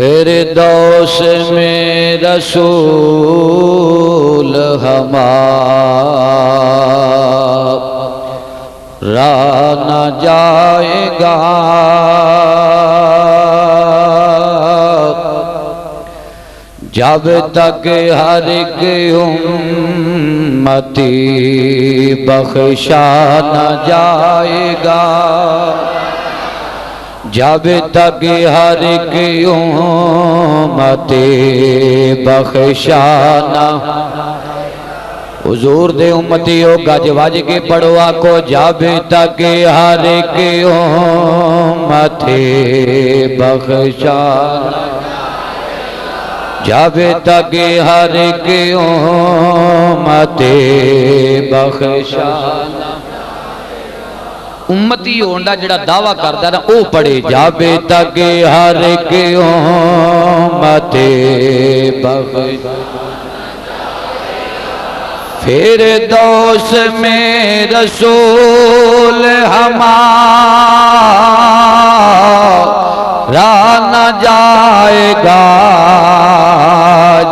فردوس میں رسول ہمارا نہ جائے گا، جب تک ہر ایک امتی بخشا نہ جائے گا، جب تک ہر ایک امتی بخشا نہ۔ حضور دے امتیوں گج وج کے پڑھو آکو، جب تک ہر ایک امتی بخشا نہ، جب تک ہر ایک امتی بخشا نہ۔ امتی ہوندا جڑا دعویٰ کردا نا او پڑھے، جب تک ہر ایک امتی بخشا نہ۔ فردوس میں رسول ہمارا نہ جائے گا،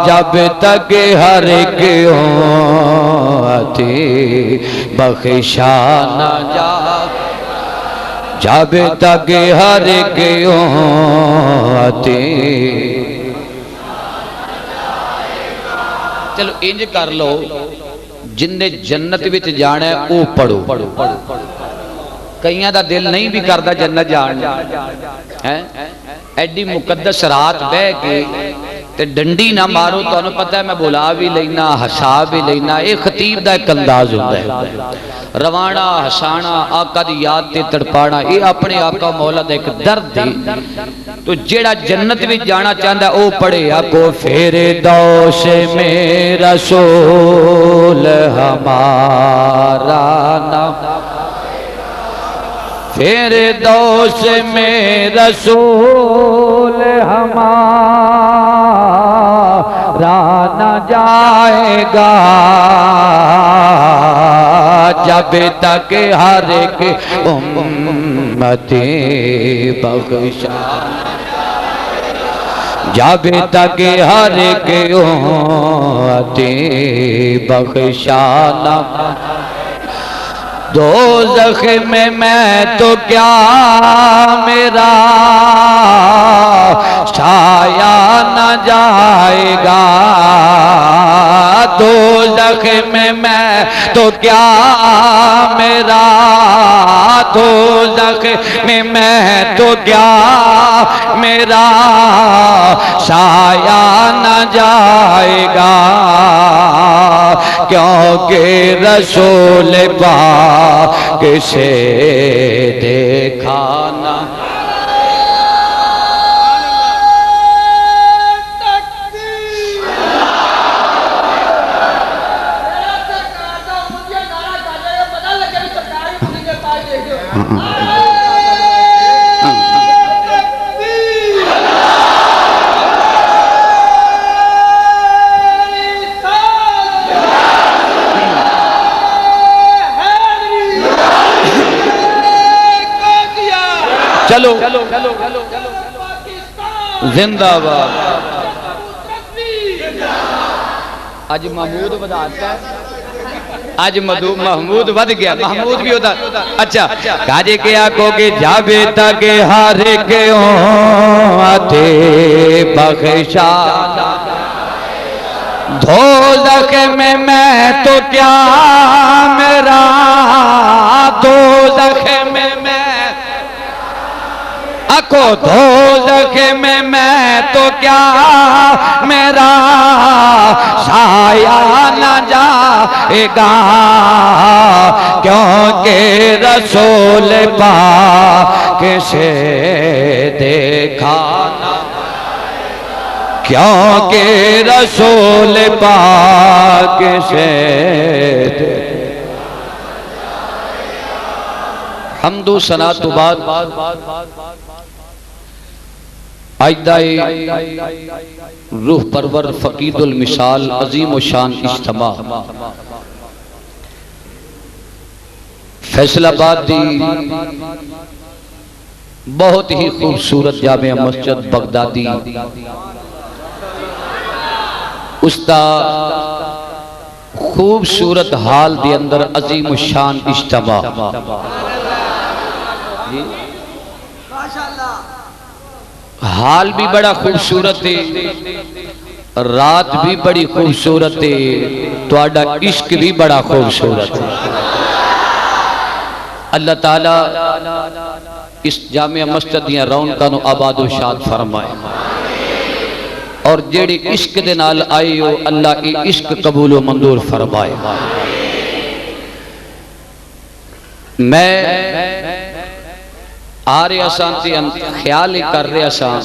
جب تک ہر ایک امتی بخشا نہ جائے، جب تک ہر ایک امتی۔ چلو انج کر لو، جن نے جنت وچ جانا ہے او پڑھو۔ کئیاں دا دل نہیں بھی کردا جنت جان، ایڈی مقدس رات بہ کے تے ڈنڈی نہ مارو، تو انہوں پتہ ہے میں بولا بھی لینا، ہسا بھی لینا، اے خطیب دا ایک انداز ہوتا ہے، روانا ہسانا، آقا دی یاد تے تڑپانا، اے اپنے آقا مولا دا ایک درد دی۔ تو جیڑا جنت بھی جانا چاہتا ہے او پڑھے آکو، فردوس میں رسول ہمارا نہ، فردوس میں رسول ہمارا نہ جائے گا، جب تک ہر ایک امتی بخشا، جب تک ہر ایک امتی بخشا نہ۔ دوزخ میں تو کیا میرا سایہ نہ جائے گا، دوزخ میں تو کیا میرا، دوزخ میں تو کیا میرا سایہ نہ جائے گا، کیونکہ رسول پاک سے دیکھا نہ۔ چلو زندہ باد۔ آج محمود بداتا ہے، آج محمود بد گیا، محمود بھی ہوتا۔ اچھا کاجے کیا کو کہ جب تک ہر ایک امتی بخشا، دوزخ میں تو کیا میرا، دوزخ میں آکو، دوزخ میں تو کیا میرا سایہ نہ جائے گا، کیونکہ رسول پاک سے دیکھا نہ، کیونکہ رسول پاک سے دیکھا۔ حمد و ثنا تو بعد آئدائی روح پرور فقید المثال عظیم و شان اجتماع فیصل آباد دی بہت ہی خوبصورت جامع مسجد بغدادی استاد خوبصورت حال دے اندر عظیم الشان اجتماع حال بھی بڑا خوبصورت ہے، رات بھی بڑی خوبصورت ہے، تواڈا عشق بھی بڑا خوبصورت ہے۔ اللہ تعالیٰ اس جامع مسجد دیاں رونقاں نو آباد و شاد فرمائے، اور جیڑی عشق دے نال آئی ہو اللہ ای عشق قبول و منظور فرمائے۔ میں آ رہے آسان تے خیال ہی کر رہے آسان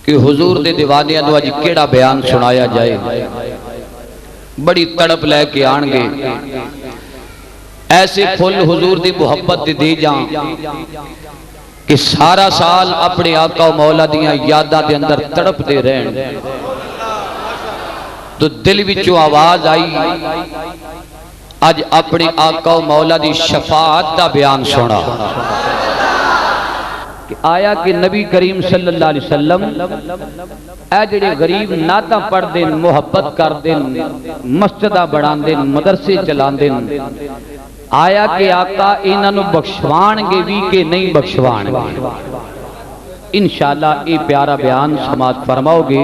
کہ حضور دے دیوانے انو آج کیڑا بیان سنایا جائے، بڑی تڑپ لے کے آنگے ایسے پھل حضور دی محبت دے جان کہ سارا سال اپنے آقا و مولا دیاں یادہ دے اندر تڑپ دے رہن، تو دل وچوں آواز آئی آج اپنے آقا و مولا دی شفاعت دا بیان سنا کہ آیا کہ نبی کریم صلی اللہ علیہ وسلم اے جڑے غریب نعتاں پڑھ دیں، محبت کر دیں، مسجدہ بڑھان دیں، مدرسے چلان دیں، آیا کہ آقا انہوں بخشوان گے بھی کہ نہیں بخشوان گے؟ انشاءاللہ یہ پیارا بیان سماعت فرماؤ گے۔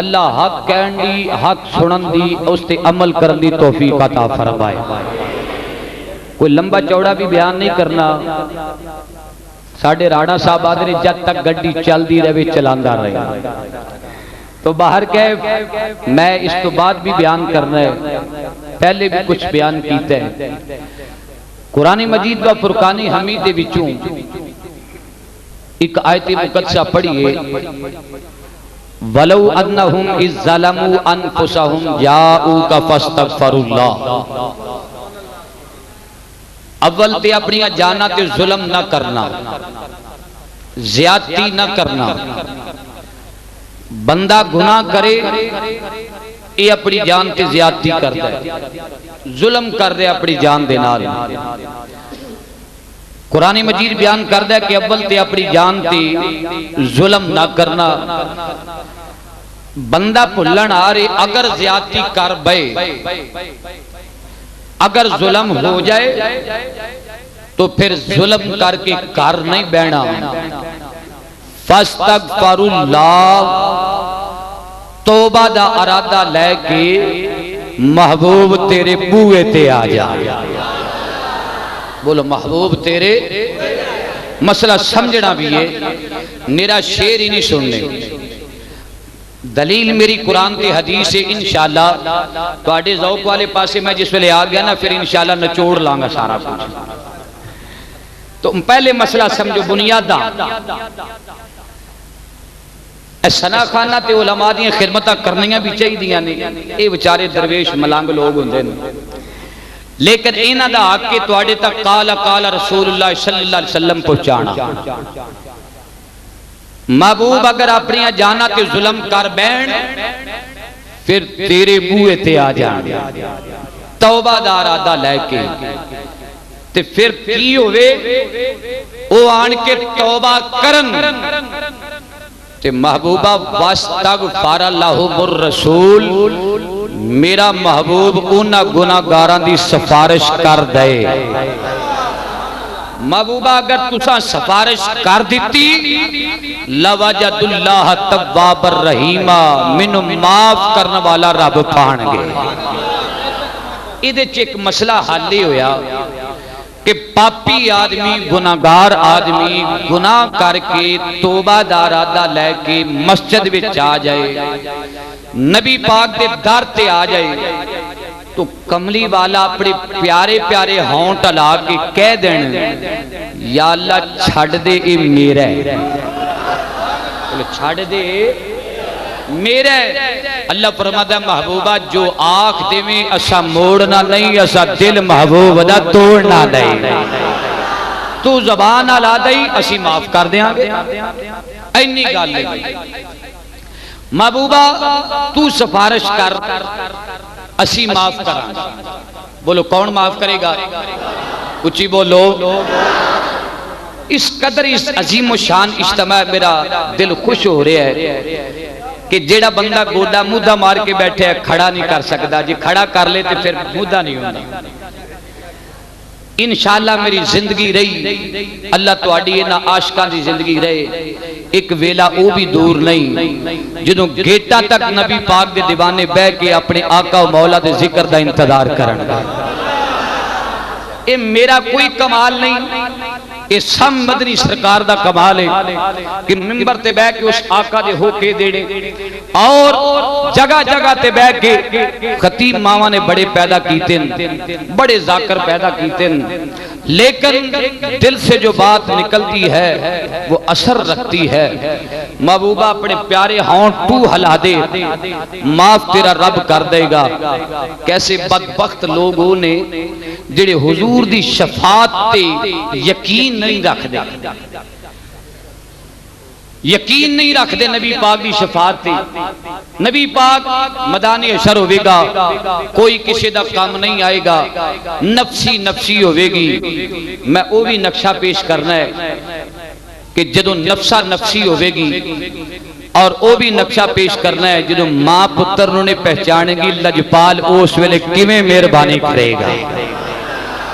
اللہ حق کہن دی، حق سنن دی، اس تے عمل کرن دی توفیق عطا فرمائے۔ کوئی لمبا چوڑا بھی بیان نہیں کرنا، ساڑھے راڑا صاحب آدھے جد تک گڈی چل دی رہے چلاندہ رہے، تو باہر کہے میں اس تو بعد بھی بیان کرنا ہے، پہلے بھی کچھ بیان کیتے ہیں۔ قرآن مجید و فرقان حمید وچوں ایک آیت مقدسہ پڑھئے، وَلَوْ أَنَّهُمْ إِذْ ظَلَمُوا أَنفُسَهُمْ جَاءُوكَ فَاسْتَغْفَرُوا اللَّهَ۔ اول تے اپنی جانا تے ظلم نہ کرنا، زیادتی نہ کرنا، بندہ گناہ کرے یہ اپنی جان تے زیادتی کر دے، ظلم کر دے اپنی جان دے نال۔ قرآن مجید بیان کر دے کہ اول تے اپنی جان تے ظلم نہ کرنا، بندہ پھلن آ رہے اگر زیادتی کر بے، اگر ظلم ہو جائے تو پھر ظلم کر کے کر نہیں بینا۔ فَاسْتَغْفَرُ اللَّهِ، توبہ دا ارادہ لے کے محبوب تیرے بوئے تے آ جا۔ بولو محبوب تیرے، مسئلہ سمجھنا بھی ہے، میرا شعر ہی نہیں سننے، دلیل میری قرآن تے حدیث ہے۔ انشاءاللہ تو آڑے ذوق والے پاسے میں جس ویلے آ گیا نا پھر انشاءاللہ نچوڑ لانگا سارا کچھ۔ تو پہلے مسئلہ سمجھو بنیادہ، سنا خانہ تے علماء دیاں خدمتہ کرنیاں بھی چاہی دیاں نہیں، اے بچارے درویش ملانگ لوگ ہوندے نہیں، لیکن اینا دا حق کے توڑے تک قال رسول اللہ صلی اللہ علیہ وسلم پہنچانا۔ محبوب اگر اپنی جانا تے ظلم کر بین پھر تیرے بوئے تے آ جان، توبہ دا ارادہ لے کے تے پھر کی ہوئے او آن کے توبہ کرن تے محبوبہ واستغفر لہم الرسول، میرا محبوب انہا گناہگاران دی سفارش کر دے۔ محبوبہ اگر تسا سفارش کر دیتی لوجد اللہ تواب الرحیم، منو معاف کرنے والا رب پان گے۔ ادھے ایک مسئلہ حل ہی ہویا کہ پاپی آدمی گناہگار آدمی گناہ کر کے توبہ دا ارادہ لے کے مسجد وچ آ جائے، نبی پاک دے در تے آ جائے تو کملی والا اپنے پیارے پیارے ہونٹ لا کے کہہ دین یا اللہ چھڑ دے اے میرا ہے، چھڑ دے میرا ہے۔ اللہ فرماتا ہے محبوبہ جو آنکھ دے میں اسا موڑنا نہیں، اسا دل محبوب دا توڑنا نہیں، تو زبان آلا دائی اسی معاف کر دیں آگے، اینی گال لگی۔ محبوبہ تو سفارش کر اسی معاف کرا، بولو کون معاف کرے گا؟ اچھی بولو اس قدر اس عظیم و شان اجتماع میرا دل خوش ہو رہا ہے کہ جیڑا بندہ گوڈا مودہ مار کے بیٹھے ہے کھڑا نہیں کر سکتا، جی کھڑا کر لے تو پھر مودہ نہیں ہوتا۔ انشاءاللہ میری زندگی رہی، اللہ تواڈی انہاں عاشقاں دی زندگی رہے، ایک ویلا او بھی دور نہیں جدوں گیٹا تک نبی پاک دے دیوانے بہ کے اپنے آقا و مولا دے ذکر دا انتظار کرن گا۔ اے میرا کوئی کمال نہیں، اے سب مدنی سرکار دا کمال ہے کہ منبر تے بیٹھ کے اس آقا دے ہو کے دیڑے، اور جگہ جگہ تے بیٹھ کے خطیب ماما نے بڑے پیدا کیتے ہیں، بڑے ذاکر پیدا کیتے ہیں، لیکن دل سے جو بات نکلتی ہے وہ اثر رکھتی ہے۔ محبوبہ اپنے پیارے ہونٹ تو ہلا دے، معاف تیرا رب کر دے گا۔ کیسے بدبخت لوگوں نے جڑے حضور دی شفاعت تے یقین نہیں رکھ دے، یقین نہیں رکھ دے نبی پاک دی شفاعت تے۔ نبی پاک مدانی اشر ہوئے گا، کوئی کسی دا کام نہیں آئے گا، نفسی نفسی ہوئے گی۔ میں وہ بھی نقشہ پیش کرنا ہے کہ جدو نفسہ نفسی ہوئے گی، اور وہ بھی نقشہ پیش کرنا ہے جدو ماں پتر انہوں نے پہچانے گی لجپال اس ویلے کیویں مہربانی کرے گا۔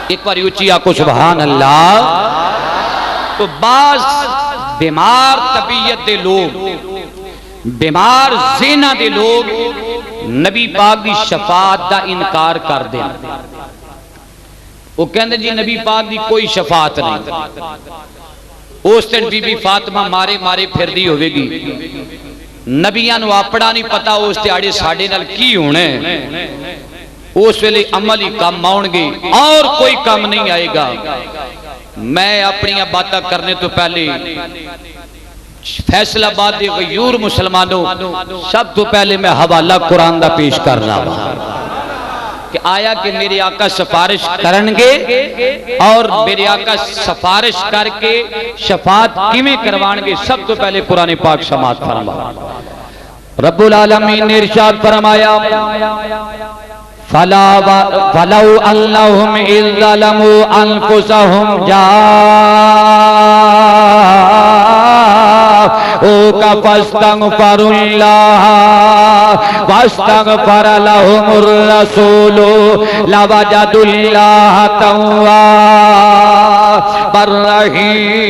ایک بار اونچی آکو سبحان اللہ۔ تو بعض بیمار طبیعت دے لوگ، بیمار ذہنہ دے لوگ نبی پاک دی شفاعت دا انکار کر دیں، وہ کہندے جی نبی پاک دی کوئی شفاعت نہیں۔ اس دن بی بی فاطمہ مارے مارے پھر دی ہوئے گی، نبیاں نو اپنا نہیں پتا اس دیاڑے ساڑے نال کی ہونے، اس ویلے عمل ہی کام آؤں گے اور کوئی کام نہیں آئے گا۔ میں اپنی باتیں کرنے تو پہلے فیصلہ آباد دے غیور مسلمانوں سب تو پہلے میں حوالہ قرآن دا پیش کرنا کہ آیا کہ میرے آقا سفارش کرنگے، اور میرے آقا سفارش کر کے شفاعت کیویں کروانگے۔ سب تو پہلے قرآن پاک سماعت فرما۔ رب العالمین نے ارشاد فرمایا فَلَوْ أَنَّهُمْ إِذْ ظَلَمُوا أَنفُسَهُمْ جَاءُوكَ فَاسْتَغْفَرُوا اللَّهَ وَاسْتَغْفَرَ لَهُمُ الرَّسُولُ لَوَجَدُوا اللَّهَ تَوَّابًا رَحِيمًا۔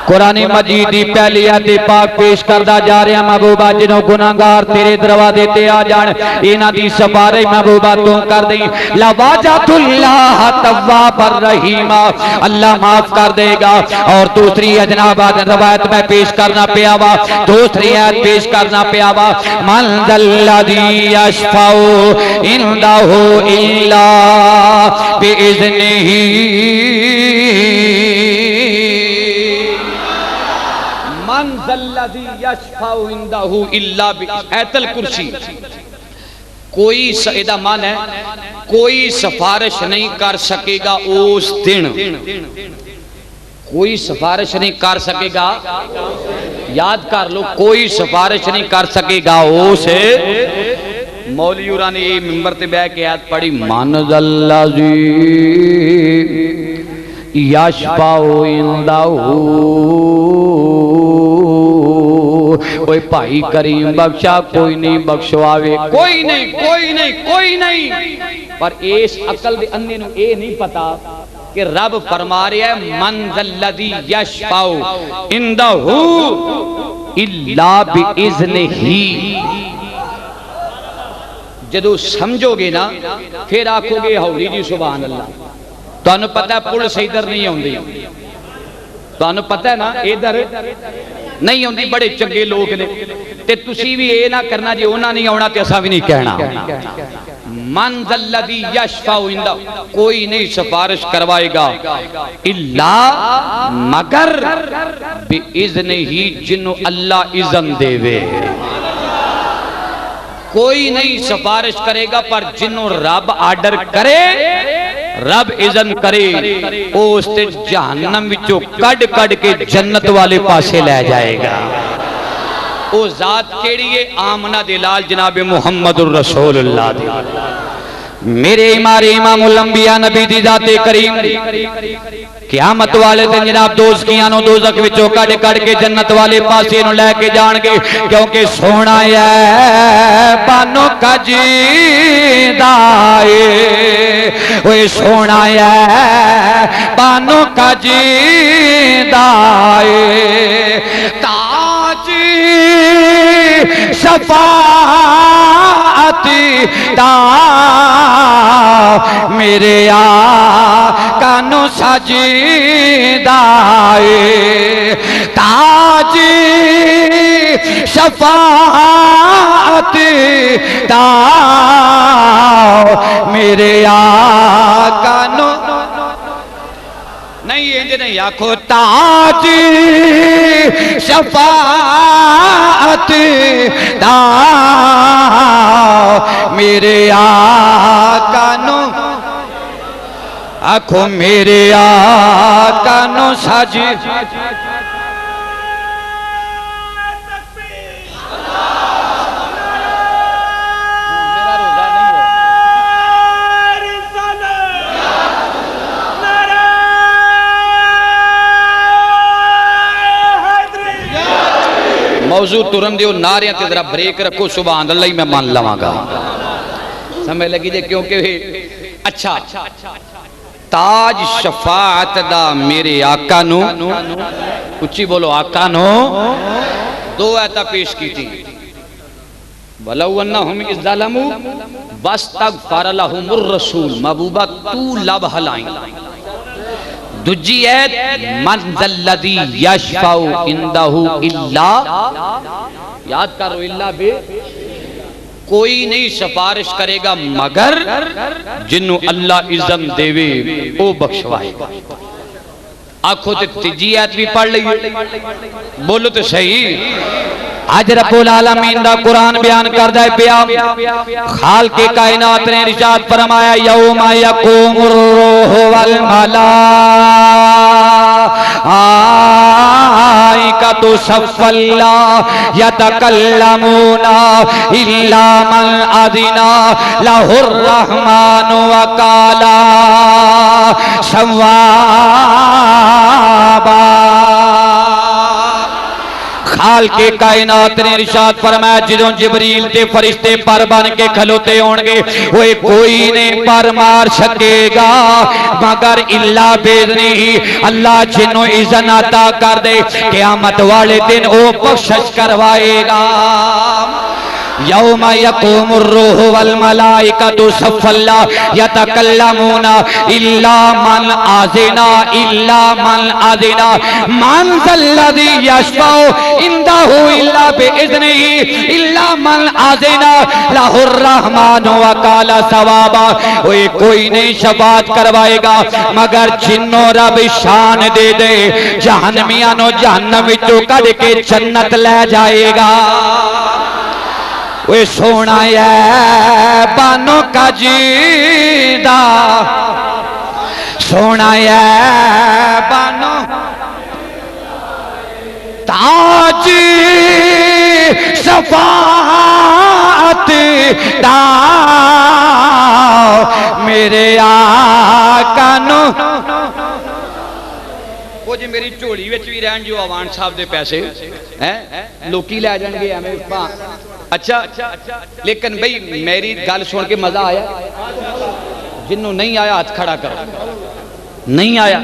قرآن مجید دی پہلی آیت پاک پیش کردہ جا رہے ہیں محبوبہ، جنہوں گناہگار تیرے دروازے تے آ جان انہاں دی سفارش محبوبہ تو کر دیں۔ لَوَجَدُ اللَّهَ تَوَّابًا رَحِيمًا، اللہ معاف کر دے گا۔ اور دوسری جناب روایت میں پیش کرنا پیا وا، دوسری آیت پیش کرنا پیا وا، مَنْ ذَا الَّذِي يَشْفَعُ عِنْدَهُ إِلَّا بِإِذْنِهِ الذي يشفع عنده الا بآیت الکرسی۔ کوئی سیدہ مان ہے کوئی سفارش نہیں کر سکے گا اس دن، کوئی سفارش نہیں کر سکے گا، یاد کر لو کوئی سفارش نہیں کر سکے گا اس۔ مولی اورا نے یہ منبر تے بیٹھ کے آیت پڑھی من ذا الذی یشفع عنده، کوئی بھائی کریم بخشا کوئی نہیں بخشواوے، کوئی نہیں کوئی نہیں کوئی نہیں۔ پر اس عقل دے اندھے نو اے نہیں پتا کہ رب فرما رہا ہے من ذا الذی یشفع عنده الا باذنہ۔ جدو سمجھو گے نا پھر آکھو گے ہولی جی سبحان اللہ۔ تو انہوں پتہ ہے پوڑ سے ادھر نہیں ہوں دی، تو انہوں پتہ ہے نا ادھر نہیں ہوندی، بڑے چنگے لوگ نے تے تسی بھی اے نہ کرنا جی اونا نہیں ہونا تے اسا بھی نہیں کہنا۔ من ذا الذی یشفع عنده، کوئی نہیں سفارش کروائے گا الا مگر باذنہ، جنوں اللہ اذن دے وے۔ کوئی نہیں سفارش کرے گا پر جنوں رب آرڈر کرے، رب اذن کرے، اس تے جہنم وچوں کڈ کڈ کے جنت والے پاسے لے جائے گا۔ او ذات کیڑی ہے؟ آمنہ دلال جناب محمد الرسول اللہ دی۔ میرے امام الانبیاء نبی دی ذات کریم قیامت والے دن جناب دوزکیاں نو دوزخ وچوں کڈ کڈ کے جنت والے پاسے نو لے کے جان گے کیونکہ سونا ہے بانو کجیدا اے اوے سونا ہے بانو کجیدا اے تاج شفاعت دا میرے آقا نو سجدہ اے تاج شفاعت دا میرے آقا نو نہیں انج نہیں آکھو تاج شفاعت دا میرے آقا نو آکھو میرے آقا نو سج موضوع ترن دیو ناریاں تے ذرا بریک رکھو سبحان اللہ ہی میں مان لواں گا سمجھ لگی جے کیونکہ اچھا تاج شفاعت دا میرے آقا نو اچھی بولو آقا نو دو ایتا پیش کی تھی وَلَوْ أَنَّهُمْ إِذْ ظَلَمُوا وَاسْتَغْفَرَ لَهُمُ الرَّسُولُ محبوبہ تو لب ہلائیں دجی ایت من ذَلَّذِي يَشْفَعُ عِنْدَهُ إِلَّا یاد کرو اللہ بے کوئی نہیں سفارش کرے گا مگر جنہوں اللہ اذن دیوے او بخشوائے آنکھوں تے تیجی آیت بھی پڑھ لئیے بولو تو صحیح آج رب العالمین دا قرآن بیان کر دائے پیا خالق کائنات نے ارشاد فرمایا یوم یقوم الروح والملائکۃ صفا یتکلمون الا من اذن لہ الرحمن وقالا صوابا خالق کائنات نے ارشاد فرمایا جدوں جبریل تے فرشتے پر بن کے کھلوتے ہون گے وہ کوئی نہیں پر مار سکے گا مگر اللہ باذنہ اللہ جنوں اذن عطا کر دے قیامت والے دن وہ بخشش کروائے گا یوم یقوم الروح والملائکۃ صفا یتکلمون الا من اذن من ذا الذی یشفع عنده الا باذنہ الا من اذن لہ الرحمن وقال ثوابا کوئی نہیں شفاعت کروائے گا مگر جنوں رب شان دے دے جہنمیاں نو جہنم وچوں کڈ کے جنت لے جائے گا وہ سونا ہے بانو کجیدا سونا ہے بانو تاج شفاعت دا میرے آقا نو وہ جی میری چوڑی وچ بھی رہن جو آوان صاحب دے پیسے لوکی لے جان گے ہمیں اچھا لیکن بھئی میری گل سن کے مزہ آیا جنہوں نہیں آیا ہاتھ کھڑا کرو نہیں آیا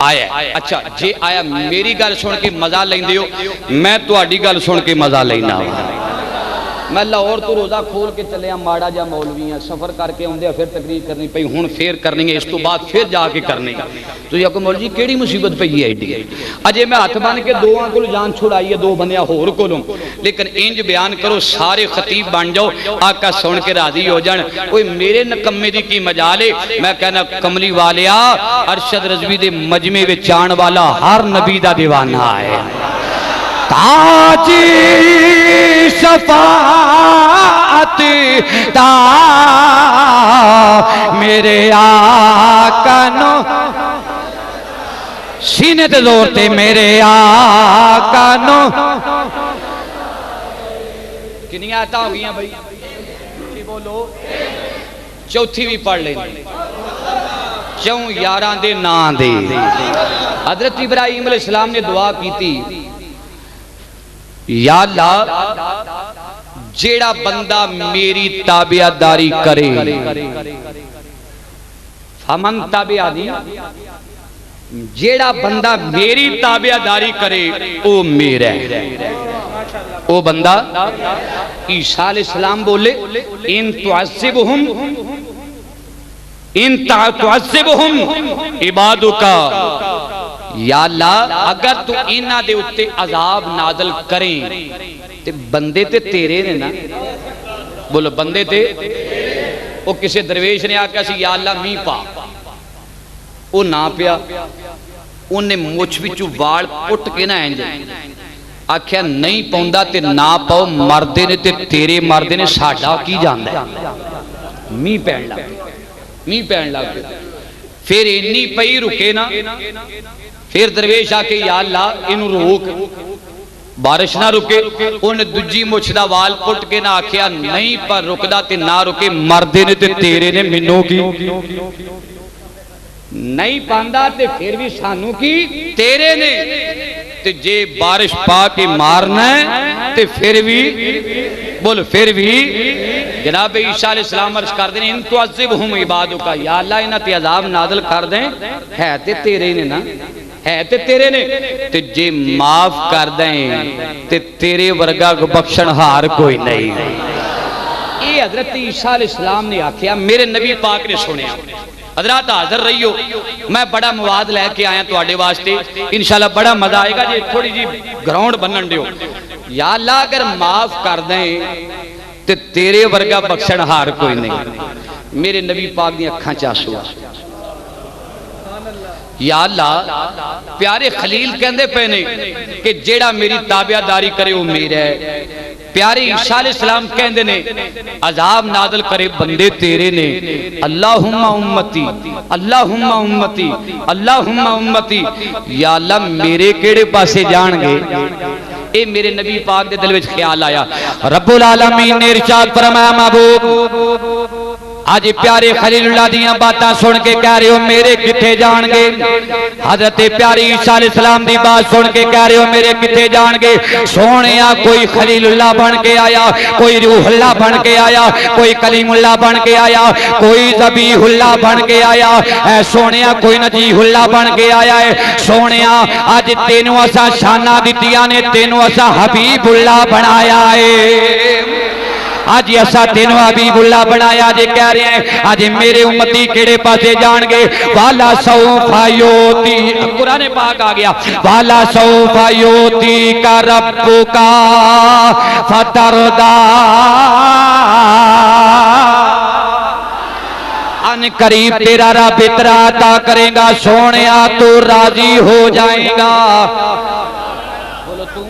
آیا اچھا جے آیا میری گل سن کے مزہ لیں دیو میں تو آڈی گل سن کے مزہ لینا میں لاہور تو روزہ کھول کے چلے ہیں ماڑا جا مولوی ہیں سفر کر کے ہوندے پھر تقریر کرنی پئی ہن پھر کرنی ہے اس تو بعد پھر جا کے کرنی تو یہ کوئی مولوی کیڑی مصیبت پئی ہے ایڈی اجے میں ہاتھ بن کے دوواں کول جان چھڑائی ہے دو بندیاں ہور کولوں لیکن انج بیان کرو سارے خطیب بن جاؤ آقا سن کے راضی ہو جان کوئی میرے نکمے دی کی مجال ہے میں کہنا کملی والیا ارشد رضوی دے مجمع وچ آن والا ہر نبی دا دیوانہ ہے تاج شفاعت دا میرے آقا نو سینے تے زور تے میرے آقا نو کنی آتا ہو گیا بھئی بولو چوتھی بھی پڑھ لیں چوں یاراں دے نام دے حضرت ابراہیم علیہ السلام نے دعا کی تھی یا اللہ جیڑا بندہ میری تابعداری کرے فمن تابعانی جیڑا بندہ میری تابعداری کرے او میرا ہے او بندہ عیسیٰ علیہ السلام بولے ان تعذبہم عبادکا یا اللہ اگر تو انہا دے اتے عذاب نازل کریں تے بندے تے تیرے نے نا بولو بندے تے وہ کسی درویش نے آکا سی یا اللہ می پا وہ نا پیا انہیں مجھ بچو وال پٹ کے نہ اینجے آکھیا نہیں پوندہ تے نا پاؤ مردے نے تے تیرے مردے نے ساڑھا کی جاندہ ہے می پہن لگ پھر انی پئی رکے نا پھر درویش آکے یا اللہ انہوں روک بارش نہ رکے انہیں دجی مچھدہ وال پٹ کے نہ آکھیا نہیں پر رکدہ تے نہ رکے مردے نے تے تیرے نے منوں کی نہیں پاندہ تے پھر بھی سانوں کی تیرے نے تے جے بارش پا کے مارنا ہے تے پھر بھی بول پھر بھی جناب عیسیٰ علیہ السلام عرض کر دیں ان تعذبہم عبادکا یا اللہ انہا تے عذاب نازل کر دیں ہے تے تیرے نے نا ہے تے تیرے نے تے جے معاف کر دیں تے تیرے ورگا کو بخشن ہار کوئی نہیں یہ حضرت عیسیٰ علیہ السلام نے آکھیا میرے نبی پاک نے سنیا حضرات حاضر رہی ہو میں بڑا مواد لے کے آیا تو آڑے واسطے انشاءاللہ بڑا مزہ آئے گا جی تھوڑی جی گراؤنڈ بنن دیو یا اللہ اگر معاف کر دیں تے تیرے ورگا بخشن ہار کوئی نہیں میرے نبی پاک نے اکھاں چاسو یا اللہ پیارے خلیل کہندے پہنے کہ جیڑا میری تابعداری کرے وہ میرا ہے پیارے عیسیٰ علیہ السلام کہندے نے عذاب نازل کرے بندے تیرے نے اللہم امتی اللہم امتی اللہم امتی یا اللہ میرے کیڑے پاسے جان گے اے میرے نبی پاک دے دل وچ خیال آیا رب العالمین نے ارشاد فرمایا محبوب آج پیارے خلیل اللہ دیاں باتاں سن کے کہہ رہے ہو میرے کتے جان گے حضرت پیاری عیسیٰ علیہ السلام دی بات سن کے کہہ رہے ہو میرے کتے جان گے سونیا کوئی خلیل اللہ بن کے آیا کوئی روح اللہ بن کے آیا کوئی کلیم اللہ بن کے آیا کوئی ذبیح اللہ بن کے آیا اے سونیا کوئی نجیح اللہ بن کے آیا ہے سونیا آج تینوں اسا شانہ دیتیاں نے تینوں اسا حبیب اللہ بنایا ہے آج ایسا تینوں حبیب اللہ بنایا آج کہہ رہے ہیں آج میرے امتی کیڑے پاسے جان گے والا سوف یوتی قرآن پاک آ گیا والا سوف یوتی کا رب کا فتردا ان قریب تیرا رب اترا عطا کرے گا سونیا تو راضی ہو جائے گا بولو تو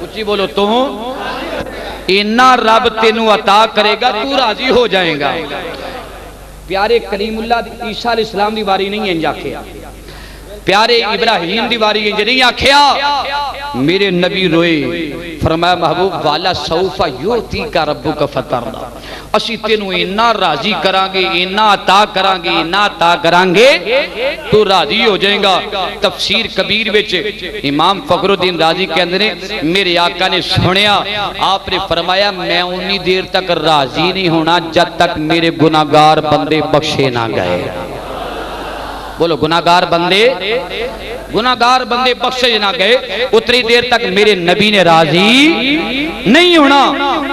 اچھی بولو تو انہا رب تینوں عطا کرے گا تو راضی ہو جائیں گا پیارے کلیم اللہ عیسیٰ علیہ السلام دی باری نہیں انجا کیا پیارے ابراہیم دی باری انجا نہیں آکھیا میرے نبی روئے فرمایا محبوب والا سوف یوتی کا ربو کا فتردا اسی تینوں انہا راضی کرانگے انہا عطا کرانگے انہا عطا کرانگے تو راضی ہو جائیں گا تفسیر کبیر وچ امام فخر الدین رازی کے اندر میرے آقا نے سنیا آپ نے فرمایا میں انی دیر تک راضی نہیں ہونا جب تک میرے گناہگار بندے بخشے نہ گئے بولو گناہگار بندے بخشے نہ گئے اتری دیر تک میرے نبی نے راضی نہیں ہونا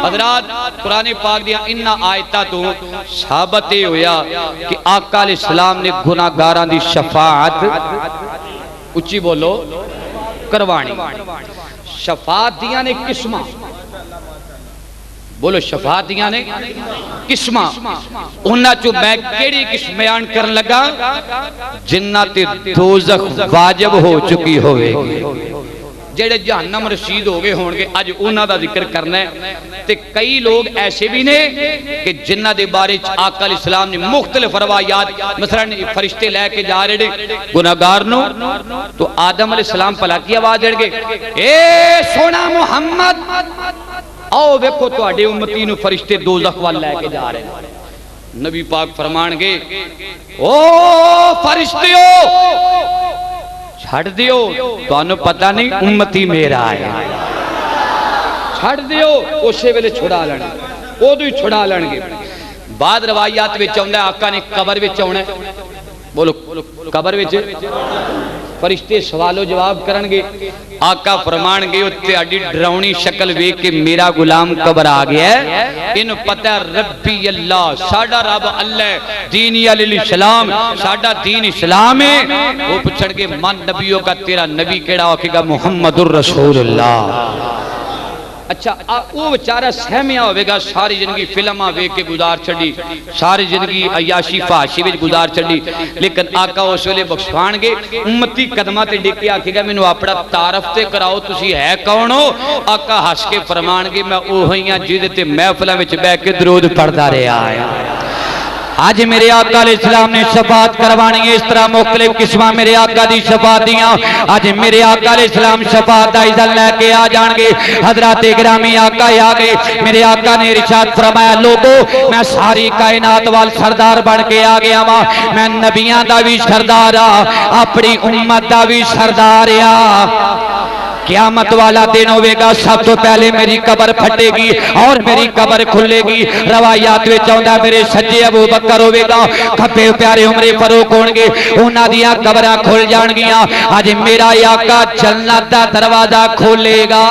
حضرات قرآن پاک دیا انہا آیتہ تو ثابت ہویا کہ آقا علیہ السلام نے گناہگاران دی شفاعت اچھی بولو کروانی شفاعت دیا نے قسمہ بولو شفاعت دیا نے قسمہ انہا چو میں کیڑی قسم بیان کرن لگا جنت دوزخ واجب ہو چکی ہوئے جڑے جہنم رسید ہو گئے ہونگے آج انہا دا ذکر کرنا ہے تے کئی لوگ ایسے بھی نے کہ جنہ دے بارے آقا علیہ السلام نے مختلف روایات مثلا فرشتے لے کے جا رہے گناہگار نو تو آدم علیہ السلام پلا کی آواز جڑ گئے اے سونا محمد آؤ ویکھو تو اڈے امتی نو فرشتے دوزخ وال لے کے جا رہے نبی پاک فرمان گے او فرشتیو چھڑ دیو تو انہوں پتہ نہیں امتی میرا ہے چھڑ دیو اسے ویلے چھڑا لڑیں او دوی چھڑا لڑیں گے بعد روایات میں چاہتا ہے آقا نے قبر میں چاہنا ہے بولو قبر میں فرشتے سوال و جواب کرن گے آقا فرمان گے اتے اڈی ڈراؤنی شکل وے کہ میرا غلام قبر آ گیا ہے انہوں پتہ ہے ربی اللہ ساڑھا رب اللہ دینی علیہ السلام ساڑھا دین اسلام ہے وہ پچھڑ گے من نبیوں کا تیرا نبی کیڑا ہوگا محمد الرسول اللہ اچھا وہ بچارہ سہمیا ہوئے گا ساری زندگی فلمہ وے کے گزار چھڑی ساری زندگی عیاشی فحاشی وچ گزار چھڑی لیکن آقا اس ویلے بخشوان گے امتی قدمہ تے ڈیکے آکھے گا مینوں اپنا تعارف تے کراؤ تسی ہے کون ہو آقا ہنس کے فرمان گے میں اوہیاں جہدے تے محفلاں وچ بیٹھ کے درود پڑھدا رہیا ہے آج میرے آقا علیہ السلام نے شفاعت کروانی ہے اس طرح مختلف قسمہ میرے آقا دی شفاعت دیاں آج میرے آقا علیہ السلام شفاعت آئیزن لے کے آ جان گے حضرات گرامی آقا آگے میرے آقا نے ارشاد فرمایا لوگو میں ساری کائنات وال سردار بن کے آ گیا ماں میں نبیان دا بھی سردار اپنی امت دا بھی سردار قیامت والا دن ہوئے گا سب تو پہلے میری قبر پھٹے گی اور میری قبر کھلے گی روایات میں چاہتا میرے سجے ابو بکر ہوئے گا کھپے پیارے عمر فاروق ہونگے انہاں دیاں قبرہ کھل جان گیا آج میرا آقا جنت دا دروازہ کھولے گا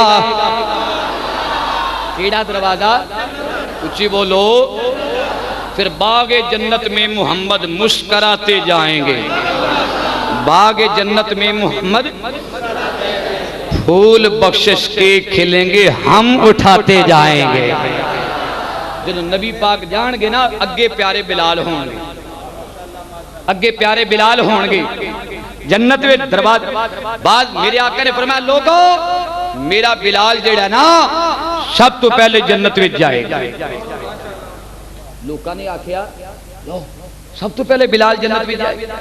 کیڑا دروازہ اچھی بولو پھر باغ جنت میں محمد مسکراتے جائیں گے باغ جنت میں محمد پھول بخشش کے کھلیں گے ہم اٹھاتے جائیں گے جب نبی پاک جان گے نا اگے پیارے بلال ہوں گے اگے پیارے بلال ہوں گے جنت میں دروازہ بعد میرے آقا نے فرمایا لوگو میرا بلال جڑا نا سب تو پہلے جنت میں جائے گا لوگوں نے آکھیا سب تو پہلے بلال جنت میں جائے گا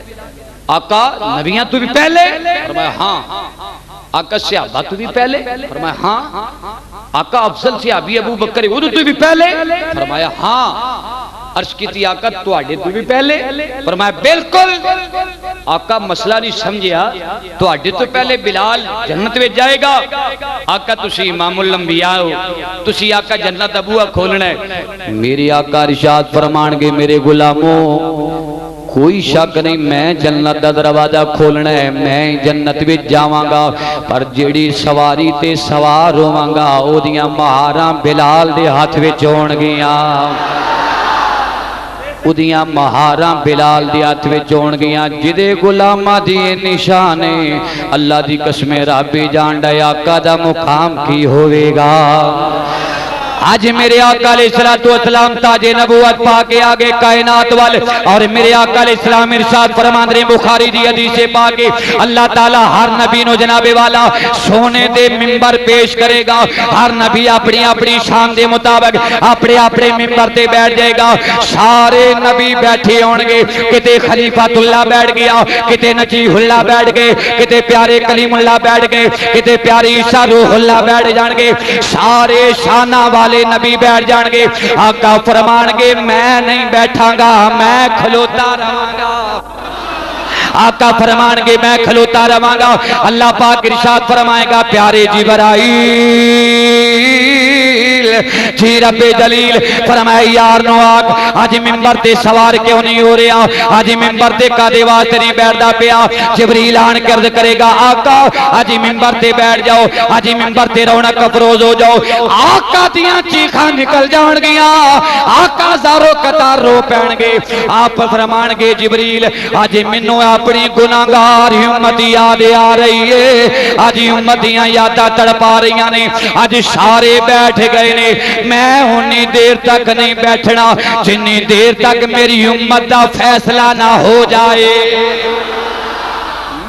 آقا نبیاں تو بھی پہلے فرمایا ہاں آقا صحابہ تو بھی پہلے فرمایا ہاں آقا افضل صحابی ابو بکر وہ تو بھی پہلے فرمایا ہاں عرض کی تھی آقا تو آڑے تو بھی پہلے فرمایا بالکل آقا مسئلہ نہیں سمجھیا تو آڑے تو پہلے بلال جنت میں جائے گا آقا تسی امام الانبیاء ہو تسی آقا جنت ابوہ کھولنا ہے میری آقا ارشاد فرمان گے میرے غلاموں کوئی شک نہیں میں جنت دا دروازہ کھولنا ہے میں جنت بھی جاواں گا پر جیڑی سواری تے سوار ہوواں گا او دیاں مہاراں بلال دے ہاتھ وچ ہون گیاں او دیاں مہاراں بلال دے ہاتھ وچ ہون گیاں جدے غلاماں دی نشانے اللہ دی قسم رب جاندا آقا دا مقام کی ہوے گا آج میرے آقا علیہ السلام تاج نبوت پاکے آگے کائنات والے اور میرے آقا علیہ السلام ارشاد فرمان رہے بخاری دی حدیث پاکے اللہ تعالیٰ ہر نبی نو جناب والا سونے دے ممبر پیش کرے گا ہر نبی اپنی اپنی شان دے مطابق اپنے اپنے ممبر تے بیٹھ جائے گا سارے نبی بیٹھے ہونگے کتے خلیفۃ اللہ بیٹھ گیا کتے نجیح اللہ بیٹھ گئے کتے پیارے کلیم اللہ بیٹھ گئے کتے پیاری عیسیٰ روح اللہ بیٹھ جان گے سارے شانہ والے نبی بیٹھ جان گے آقا فرمان گے میں نہیں بیٹھاں گا میں کھلوتا رہاں گا آقا فرمان گے میں کھلوتا رہاں گا اللہ پاک ارشاد فرمائے گا پیارے جبرائیل جی رب جلیل فرمائے یار نو آگ آج ممبر تے سوار کیوں نہیں ہو رہا آج ممبر تے کا دیواز تیری بیٹھ دا پیا جبریل آن کرد کرے گا آقا آج ممبر تے بیٹھ جاؤ آج ممبر تے رونق افروز ہو جاؤ آقا دیاں چیخاں نکل جان گیا آقا زارو قطار رو پہن گے آپ فرمان گے جبریل آج منو اپنی گناہگار امت یاد آ رہی ہے آج امتیاں یادہ تڑپا رہی نے آج سارے بیٹھ گئے نے میں ہونی دیر تک نہیں بیٹھنا جنی دیر تک میری امت دا فیصلہ نہ ہو جائے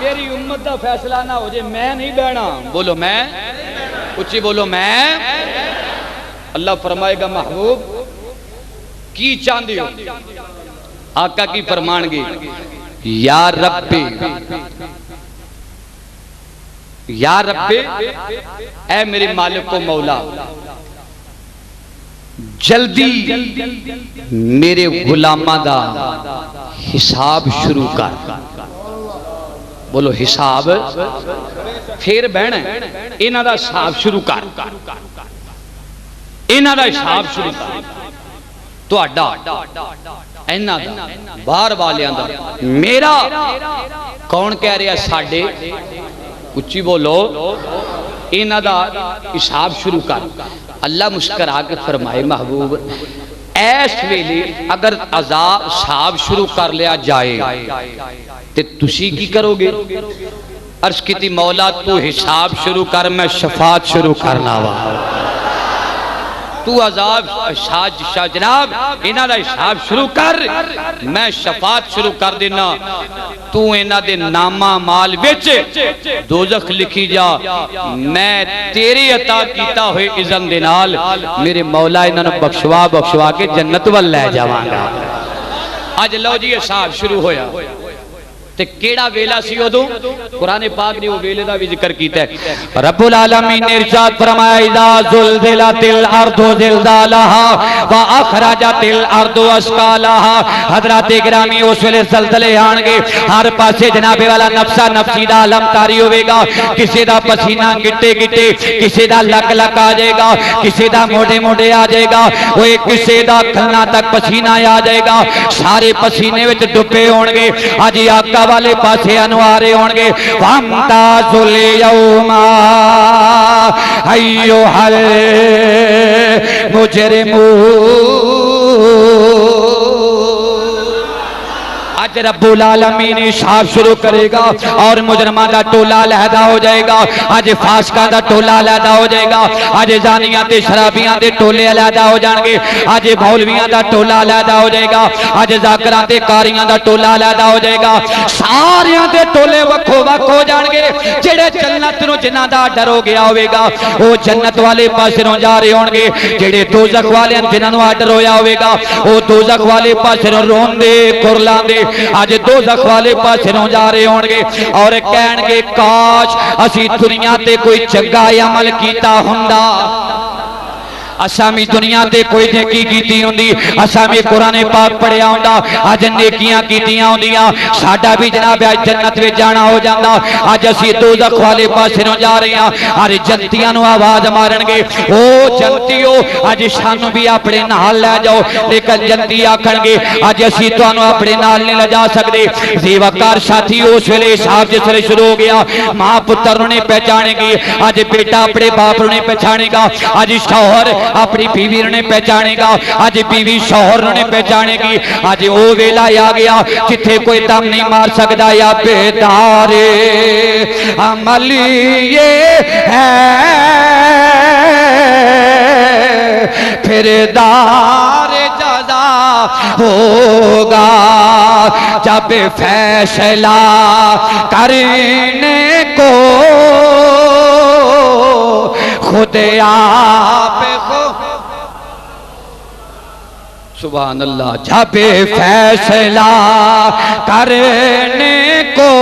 میری امت دا فیصلہ نہ ہو جائے میں نہیں بیٹھنا بولو میں اچھی بولو میں اللہ فرمائے گا محبوب کی چاندی ہو آقا کی فرمان گی یا ربی یا ربی اے میرے مالک و مولا جلدی میرے غلاماں دا حساب شروع کر. بولو حساب پھر بہنا انہاں دا حساب شروع کر. انہاں دا حساب شروع کر. تہاڈا انہاں دا باہر والیاں دا میرا کون کہہ رہا ساڈے اچھی بولو انہاں دا حساب شروع کر. اللہ مسکرا کے فرمائے محبوب ایس ویلے اگر عذاب حساب شروع کر لیا جائے تے تسی کی کرو گے؟ عرض کیتی مولا تو حساب شروع کر میں شفاعت شروع کرنا وا. تو عذاب شاہ جناب انہاں دا حساب شروع کر میں شفاعت شروع کر دینا. تو انہاں دے نامہ مال وچ دوزخ لکھی جا میں تیری عطا کیتا ہوئے اذن دے نال میرے مولا انہاں نوں بخشوا کے جنت ول لے جاواں گا. اج لو جی حساب شروع ہویا تے کیڑا ویلا سی اودوں قرآن پاک نے وہ ویلے دا بھی ذکر کیتا ہے. رب العالمین نے ارشاد فرمایا اذا زلزلت الارض زلزالها واخرجت الارض اثقالها. حضرات گرامی اس ویلے زلزلے آن گے ہر پاسے جناب والا نفسا نفسی دا عالم تاری ہوے گا. کسی دا پسینہ گٹے گٹے کسی دا لک لک آ جائے گا کسی دا موڑے موڑے آ جائے گا وہ کسی دا کھلنا تک پسینہ آ جائے گا. سارے پسینے وچ ڈبے ہون گے. اج آقا والے پاسے انوارے ہون گے. وامتاز الیوم ایھا المجرمون. آج رب العالمین حساب شروع کرے گا اور مجرمہ دا ٹولہ علیحدہ ہو جائے گا. آج فاسقہ دا ٹولہ علیحدہ ہو جائے گا. آج زانیاں تے شرابیاں دے ٹولے علیحدہ ہو جان گے. آج مولویاں دا ٹولہ علیحدہ ہو جائے گا. آج ذاکراں تے قاریاں دا ٹولہ علیحدہ ہو جائے گا. ساریاں دے ٹولے وکھو وکھ ہو جان گے. جڑے جنت نو جنہاں دا ڈر ہو گیا ہوئے گا وہ جنت والے پاسے نو جا رہے ہون گے. جڑے دوزخ والے جنہاں نو ڈر ہویا ہوئے گا وہ دوزخ والے پاسے نو روندے کرلاندے آج دوزخ والے پاسے نو جا رہے ہون گے اور کہن گے کاش اسی دنیا تے کوئی چنگا عمل کیتا ہوندا. اسامی دنیا تے کوئی نیکی کیتی ہوندی. اسامی قرآن پاک پڑھیا ہوندا. آج نیکیاں کیتیاں ہوندیاں ساڈا بھی جناب آج جنت وچ جانا ہو جاندا. آج اسی دوزخ والے پاسے نو جا رہے ہاں. آج جنتیاں نو آواز مارن گے او جنتیو آج سانو بھی اپنے نال لے جاؤ. لیکن جنتی آکھن گے آج اسی تانوں اپنے نال نہیں لے جا سکدے. زیوکار ساتھی اس ویلے حساب جس ویلے شروع ہو گیا ماں پتر نے پہچانے گی. آج بیٹا اپنے باپ نے پہچانے گا. آج شوہر اپنی بیوی نے پہچانے گا. آج بیوی شوہر نے پہچانے گی. آج وہ ویلا آ گیا جتھے کوئی دم نہیں مار سکتا. یا بیدار عمل یہ ہے پھر دار جزا ہوگا جب فیصلہ کرنے کو خود آپ کو. سبحان اللہ. جب فیصلہ کرنے کو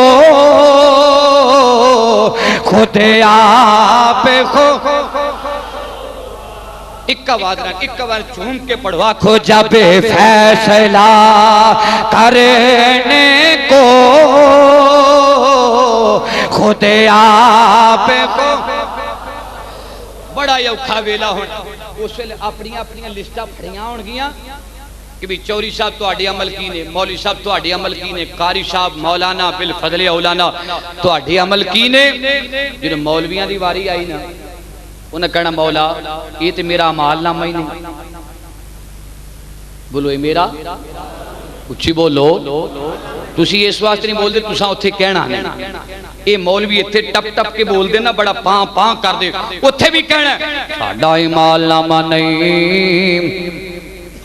خود آپ کو. ایک بار چوم کے پڑھوا کھو. جب فیصلہ کرنے کو خود آپ کو. بڑا اوکھا ویلا ہونا. اس ویلے اپنی اپنی لسٹاں پھڑیاں ہون گیاں کہ بھی چوری صاحب تہاڈے عمل کی نے, مولوی صاحب تہاڈے عمل کی نے, قاری صاحب مولانا بالفضل اولانا تہاڈے عمل کی نے. جدوں مولویاں دی واری آئی نا انہاں کہنا مولا یہ تے میرا اعمال نامہ ہی نہیں. بولو یہ میرا اچھی بولو. تسی اس واسطے نہیں بول دے تساں اوتھے کہنا نہیں. اے مولوی ایتھے ٹپ ٹپ کے بول دے نا بڑا پاں پاں کر دے اوتھے بھی کہنا ساڈا اعمال نامہ نہیں.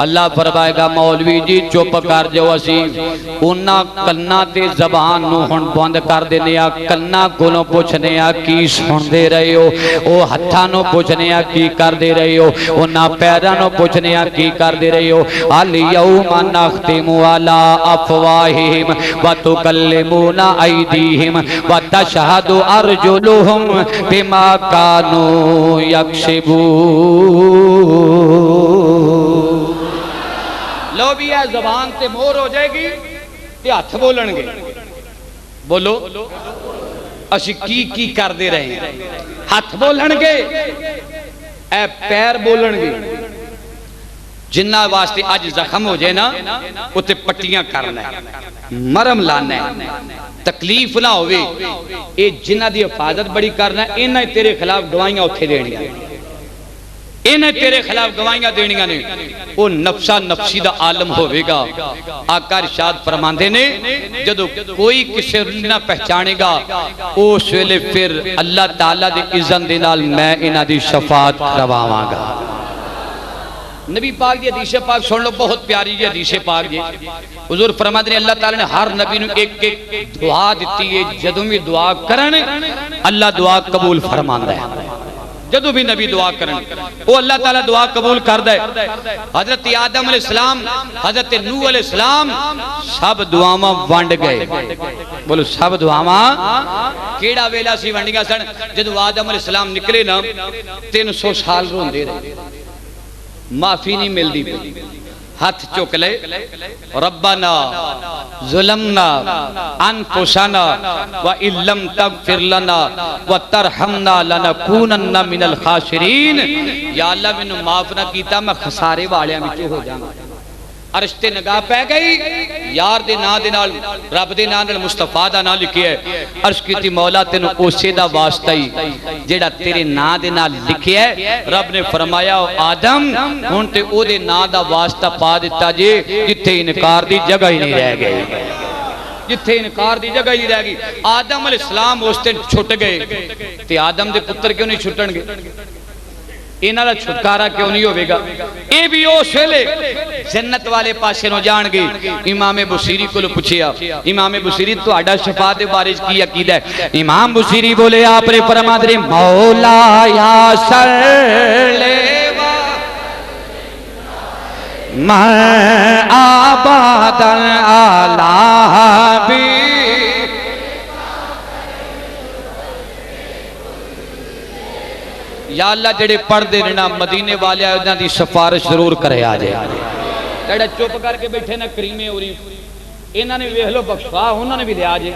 اللہ فرمائے گا مولوی جی چپ کر جو. اسی انہاں کنا تے زبان نو ہن بند کر دینے آ. کنا کولوں پوچھنے آ کی سن دے رہے ہو. او ہتھاں نو پوچھنے آ کی کر دے رہے ہو. انہاں پیراں نو پوچھنے آ کی کر دے رہے ہو. الیوم نختم علی افواہہم وتکلمنا ایدیہم وتشہد ارجلہم بما کانوا یکسبون. لو بھی ہے زبان تے مور ہو جائے گی تے ہاتھ بولن گے بولو اسی کی کر دے رہے ہیں ہاتھ بولن گے اے پیر بولن گے جنہ واسطے آج زخم ہو جائے نا اتے پٹیاں کرنا ہے مرم لانا ہے تکلیف نہ ہوئے اے جنہ دی حفاظت بڑی کرنا ہے انہیں تیرے خلاف گوائیاں اتھے دینی ہیں انہیں تیرے خلاف گوائیاں دینیاں نے وہ نفسہ نفسی دا عالم ہوئے گا آقا ارشاد فرماندے نے جدو کوئی کسے نہ پہچانے گا اس ویلے پھر اللہ تعالیٰ دے اذن دے نال میں انہاں دی شفاعت کرواواں گا نبی پاک دی حدیث پاک سن لو بہت پیاری جی حدیث پاک جی حضور فرماتے ہیں اللہ تعالیٰ نے ہر نبی نے ایک ایک دعا دیتی ہے جدوں بھی دعا کرن اللہ دعا قبول فرماندا ہے جدو بھی نبی دعا کرن وہ اللہ تعالیٰ دعا قبول کر دے حضرت آدم علیہ السلام حضرت نوح علیہ السلام سب دعاواں ونڈ گئے بولو سب دعاواں کیڑا ویلا سی ونڈیاں سن جدو آدم علیہ السلام نکلے نا 300 سال روندے رہے معافی نہیں مل دی ہاتھ چوک لے ربنا ظلمنا انفسنا وَإِن لَّمْ تَغْفِرْ لَنَا وَتَرْحَمْنَا لَنَكُونَنَّ مِنَ الْخَاسِرِينَ یا اللہ میں نے معاف نہ کیتا میں خسارے والیاں میں ہو جاؤں عرش تے نگاہ پہ گئی یار دے نا دے نال رب دے نا دے مصطفیٰ دا نا لکھے ہے عرش کیتی مولا تینو اسے دا واسطہ ہی جیڑا تیرے نا دے نال لکھے ہے رب نے فرمایا آدم ہون تے او دے نا دا واسطہ پا دیتا جے جتھے انکار دی جگہ ہی نہیں رہ گئے جتھے انکار دی جگہ ہی رہ گئی آدم علیہ السلام اس تے چھٹ گئے تے آدم دے پتر کیوں نہیں چھٹن گے انہاں دا چھٹکارا کیوں نہیں ہوئے گا اے بھی او شیلے جنت والے پاسے نو جان گے امام بصیری کو پوچھیا امام بصیری تو آڈا شفاعت بارش کی عقیدہ ہے امام بصیری بولے آپ نے فرما دے مولا یا سر لیوا میں آبادن آلہ بھی یا اللہ جڑے پڑھ دے رہنا مدینے والے آئے دی سفارش ضرور کرے آجے جڑے چپ کر کے بیٹھے نا کریمے اوری انہاں نے ویہ لو بخشوا انہاں نے بھی دے آجے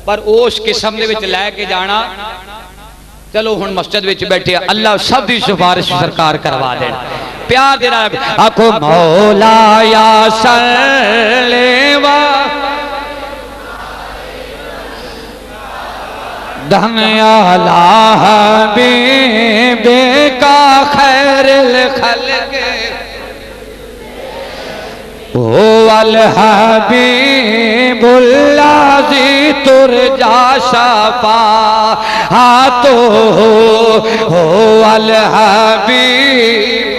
پر اس قسم دے وچ لے کے جانا چلو ہن مسجد وچ بیٹھے اللہ سب دی سفارش سرکار کروا دے پیار دے رہا آکھو مولا یا سلیوا دھن آلہ حبیب کا خیر الخلق والحبیب الذی ترجا شفاعتہ والحبیب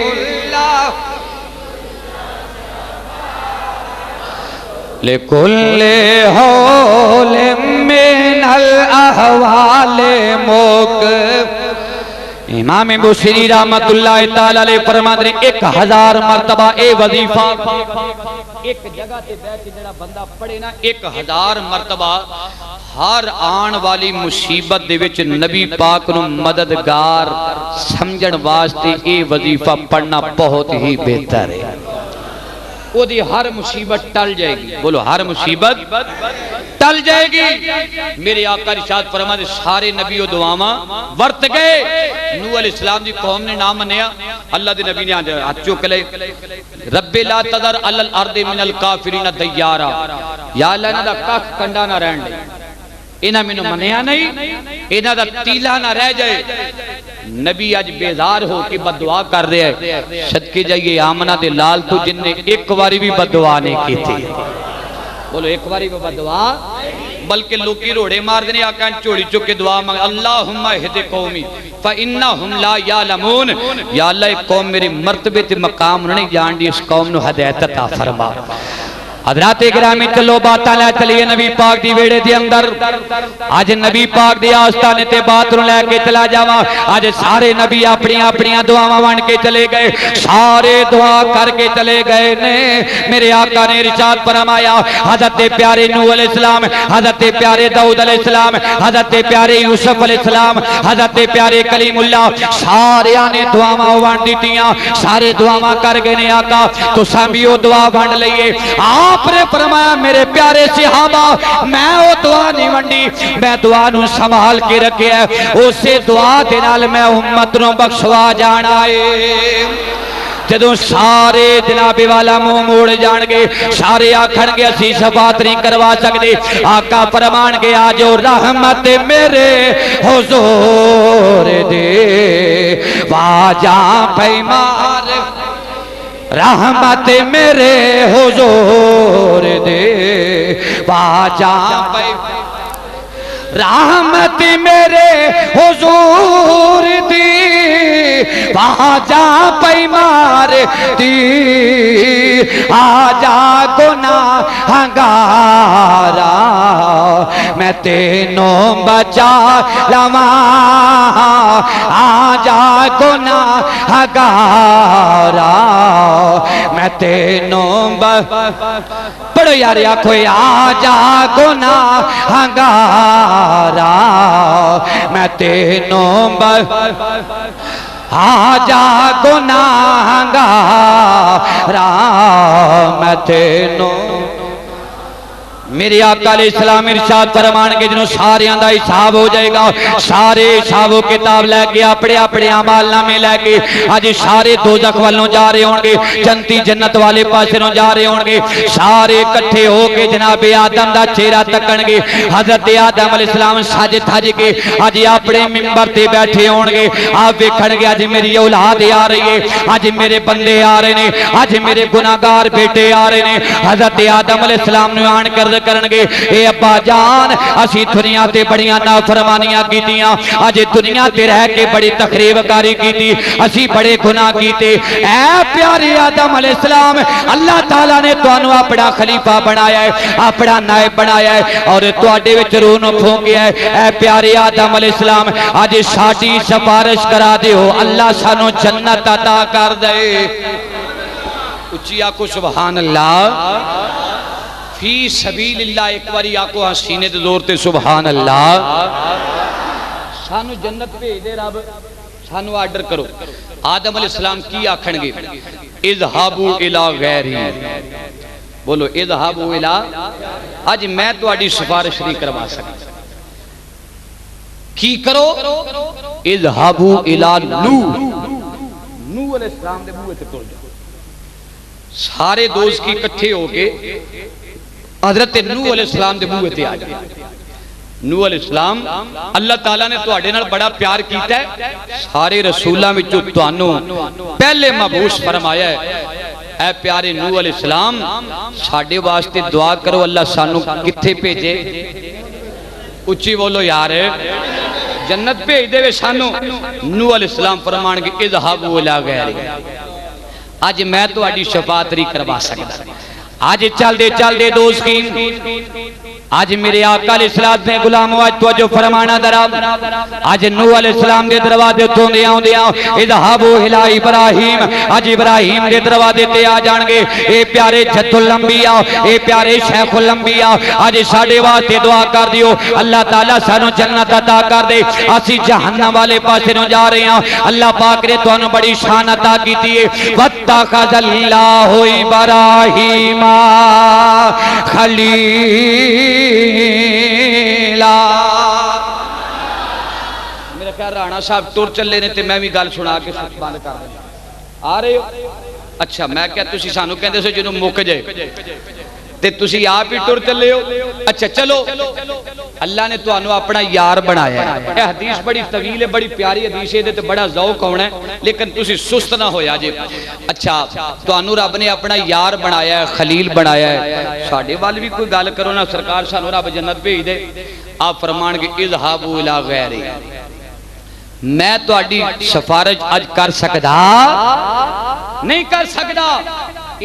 لِكُلِّ حول من الاحوال موقف امام بصیری رحمت اللہ تعالی علیہ فرماتے ہیں 1000 مرتبہ اے وظیفہ ایک جگہ تے بیٹھ کے جڑا بندہ پڑھے نا 1000 مرتبہ ہر آن والی مصیبت دے وچ نبی پاک نو مددگار سمجھن واسطے اے وظیفہ پڑھنا بہت ہی بہتر ہے وہ دی ہر مصیبت ٹل جائے گی بولو ہر مصیبت ٹل جائے گی میرے آقا ارشاد فرماتے سارے نبی و دعاواں ورت گئے نوح علیہ السلام دی قوم نے نام منیا اللہ دے نبی نے ہاتھ چوک لے رب لا تذر علی الارض من الکافرین دیارا یا اللہ انہاں دا کھ کنڈا نہ رہن دے انہاں مینوں منیا نہیں انہاں دا تیلا نہ رہ جائے نبی آج بیزار ہو کے بددعا کر رہے ہیں صدقے جائیے آمنہ دے لال تو جن نے ایک واری بھی بددعا نہیں کی تھی بولو ایک واری بھی بددعا بلکہ لوکی روڑے مار دینے آقا چوڑی چکے دعا مانگ اللہم اہد قومی فَإِنَّهُمْ لَا يَعْلَمُونَ یا اللہ ایک قوم میرے مرتبے تے مقام نہیں جان دی اس قوم نو ہدایت عطا فرما حضرات گرامی چلو باتاں لے چلیے نبی پاک دی ویڑے دے اندر اج نبی پاک دی آستانے تے بات نوں لے کے چلا جاواں اج سارے نبی اپنی اپنی دعاواں ون کے چلے گئے سارے دعا کر کے چلے گئے نے میرے آقا نے ارشاد فرمایا حضرت پیارے نوح علیہ السلام حضرت پیارے داؤد علیہ السلام حضرت پیارے یوسف علیہ السلام حضرت پیارے کلیم اللہ سارے نے دعاواں ون دتیاں سارے دعاواں کر گئے نے آقا تساں بھی او دعا ون لئیے آپ نے فرمایا میرے پیارے صحابہ میں وہ دعا نہیں ونڈی میں دعا نو سنبھال کے رکھے ہے اسے دعا دے نال میں امت نو بخشوا جانا ہے جدوں سارے جناب والا منہ موڑ جان گے سارے آکھن گے اسی شفاعت نہیں کروا سکتے آقا فرمان گے آجو رحمت میرے حضور دے واجہ پیمار رحمت میرے حضور دے واجہ رحمت میرے حضور دی واجہ پیمار دی آجا گناہ گارا میں تینوں بچا لواں آجا گناہ گارا میں تینوں پڑھو یار آکھو آجا گناہ گارا میں تینوں آجا گناہ گارا میں تینوں میرے آقا علیہ السلام ارشاد فرمان کے جنہوں سارے اندہ حساب ہو جائے گا سارے حساب و کتاب لے کے اپنے اپنے عمال نامے لے کے آج سارے دوزخ والوں جا رہے ہوں گے جنتی جنت والے پاسوں جا رہے ہوں گے سارے کٹھے ہو کے جناب آدم دا چہرہ تکن گے حضرت آدم علیہ السلام ساج تھاج کے آج اپنے ممبر تے بیٹھے ہوں گے آپ ویکھن گے آج میری اولاد آ رہی ہے آج میرے بندے آ رہے ہیں آج میرے گناہگار بیٹے آ رہے ہیں حضرت آدم علیہ السلام نے آن کر کرنگے اے ابا جان اسی دنیا تے بڑیاں نافرمانیاں کیتیاں آج دنیا تے رہ کے بڑی تخریب کاری کیتی اسی بڑے گناہ کیتے اے پیارے آدم علیہ السلام اللہ تعالیٰ نے توانو اپنا خلیفہ بنایا ہے اپنا نائب بنایا ہے اور تواڈے وچ روح نو پھونکیا ہے اے پیارے آدم علیہ السلام آج ساڈی سفارش کرا دیو اللہ سانو جنت عطا کر دے اچھی آکو سبحان اللہ فی سبیل اللہ ایک باری آکو حسینے دے زور تے سبحان اللہ سانو جنت پہ دے رب سانو آرڈر کرو آدم علیہ السلام کی آکھن گے اذہابو الہ غیری بولو اذہابو الہ آج میں تو آڈی سفارش نہیں کروا سکتا کی کرو اذہابو الہ نوح علیہ السلام دے بوئے تے توڑ جاؤ سارے دوست کی کٹھے ہو کے حضرت نوح علیہ السلام دے بوئے تے آ جائے نوح علیہ السلام اللہ تعالیٰ نے تو آڈے نال بڑا پیار کیتا ہے سارے رسولہ میں جو توانو پہلے مبعوث فرمایا ہے اے پیارے نوح علیہ السلام ساڑھے واسطے دعا کرو اللہ سانو کتھے بھیجے اچھی بولو یار جنت بھیج دے وے سانو نوح علیہ السلام فرمان کے اذہابوا الی غیری آج میں تو آڈی شفاعت نہیں کروا سکتا آج چل دے دوست کی آج میرے آقا علیہ السلام نے غلام آج تو جو فرمانا درا آج نوح علیہ السلام دے دروازے تو دے آؤں دے آؤں اذہابوا الی ابراہیم آج ابراہیم دے دروازے تے آ جان گے اے پیارے جد الانبیاء اے پیارے شیخ الانبیاء آج ساڑے واسطے دعا کر دیو اللہ تعالیٰ سانو جنت عطا کر دے اسی جہنم والے پاسے نو جا رہے ہیں اللہ پاک نے تو انہوں بڑی شان عطا کی دیئے وَاتَّخَذَ اللَّهُ إِبْرَاهِيمَ خلیلا میرا خیال رانا صاحب ٹور چلے نے تے میں بھی گل سنا کے بند کر دیں آ رہے ہو اچھا میں کہتا تسی سانو کہندے سو جنوں مک جائے تے تسی آپ ہی ٹور چلے ہو اچھا چلو اللہ نے تو انو اپنا یار بنایا ہے یہ حدیث بڑی طویل ہے بڑی پیاری حدیث ہے تے بڑا ذوق ہونا ہے لیکن تسی سست نہ ہویا جے اچھا تو انو رب نے اپنا یار بنایا ہے خلیل بنایا ہے ساڑھے وال بھی کوئی گال کرو نا سرکار سانو رب جنت بھیج دے آپ فرمان کے اذہابوا الی غیری میں تو آڈی سفارش آج کر سکدا نہیں کر سکدا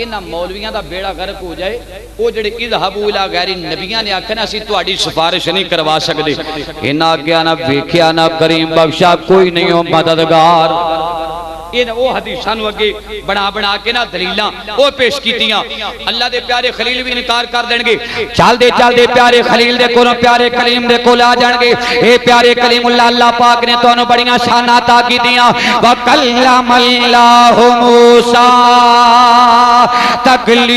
انہاں مولویاں دا بیڑا غرق ہو جائے وہ جڑے اذهبوا الى غیر نبیاں نے آکھنا اسی تہاڈی سفارش نہیں کروا سکدے انہاں آگیا نہ ویکھیا نہ کریم بخشا کوئی نہیں ہو مددگار وہ حدیثاں نو اگے بنا بنا کے نہ دلیلاں وہ پیش کیتیاں اللہ دے پیارے خلیل بھی انکار کر دین گے چل دے پیارے خلیل دے کولوں پیارے کلیم دے کول آ جان گے اے پیارے کلیم اللہ پاک نے تانوں بڑیاں شاناں عطا کیتیاں وکلم اللہ موسیٰ تکلیما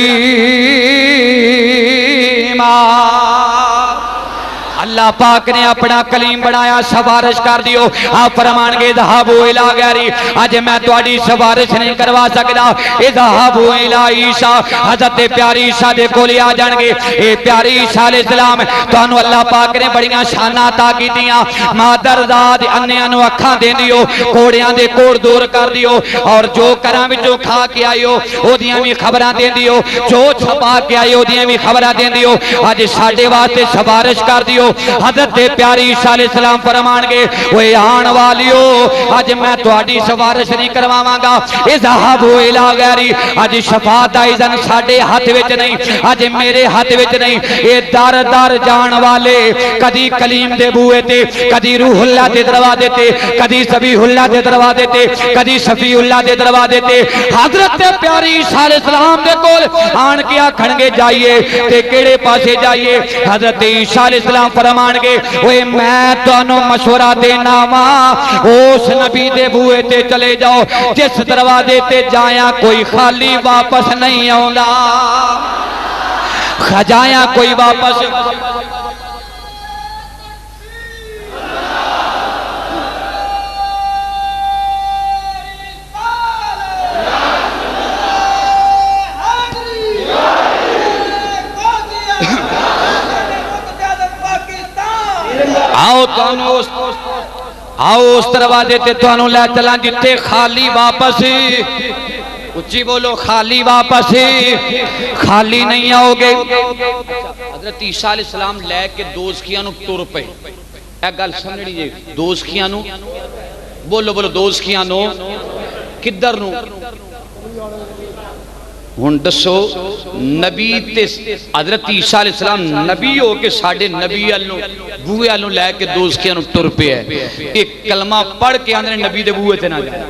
اللہ پاک نے اپنا کلیم بنایا سفارش کر دیو آپ فرمان گے اذهبوا الى غیری آج میں تواڈی سفارش نہیں کروا سکدا اذهبوا الى عیسیٰ حضرت پیاری عیسیٰ دے کول آ جان گے اے پیاری عیسیٰ علیہ السلام تانوں اللہ پاک نے بڑیاں شاناں عطا کیتیاں مادر ذات انیاں نو اکھاں دیندیو کوڑیاں دے کوڑ دور کر دیو اور جو کراں وچوں کھا کے آئیو اودیاں وی خبراں دیندیو جو چھپا کے آئیو اودیاں وی خبراں دیندیو اج ساڈے واسطے سفارش کر دیو حضرت پیاری عیسیٰ علیہ السلام فرمان گے وہ آن والیو آج میں تواڈی سفارش نہیں کرواواں گا اذهبوا الى غیری آج شفاعت دا اذن ساڈے ہاتھ وچ نہیں آج میرے ہاتھ وچ نہیں اے در در جان والے کدی کلیم دے بوئے تے کدی روح اللہ دے دروازے تے کدی سبیح اللہ دے دروازے تے کدی صفی اللہ دے دروازے تے حضرت پیاری عیسیٰ علیہ السلام دے کول آن کے آکھن گے جائیے تے کیڑے پاسے جائیے حضرت عیسیٰ علیہ السلام فرمان گے اوے میں تانوں مشورہ دینا وا اس نبی دے بوئے تے چلے جاؤ جس دروازے تے جایا کوئی خالی واپس نہیں آوندا خجایا کوئی واپس آؤ اس دروازے تے تانوں لے چلاں جتھے خالی واپس اچھی بولو خالی واپس خالی نہیں آؤ گے حضرت عیسیٰ علیہ السلام لے کے دوزخیاں نو ٹر پے اے گل سمجھنی جی دوزخیاں نو بولو دوزخیاں نو کدھر نو ہن دسو نبی تے حضرت عیسیٰ علیہ السلام نبی ہو کے ساڈے نبی اللہ بوئے اللہ لے کے دوزخیاں نو ٹر پے ہے ایک کلمہ پڑھ کے اندر نبی دے بوئے تے نہ جایا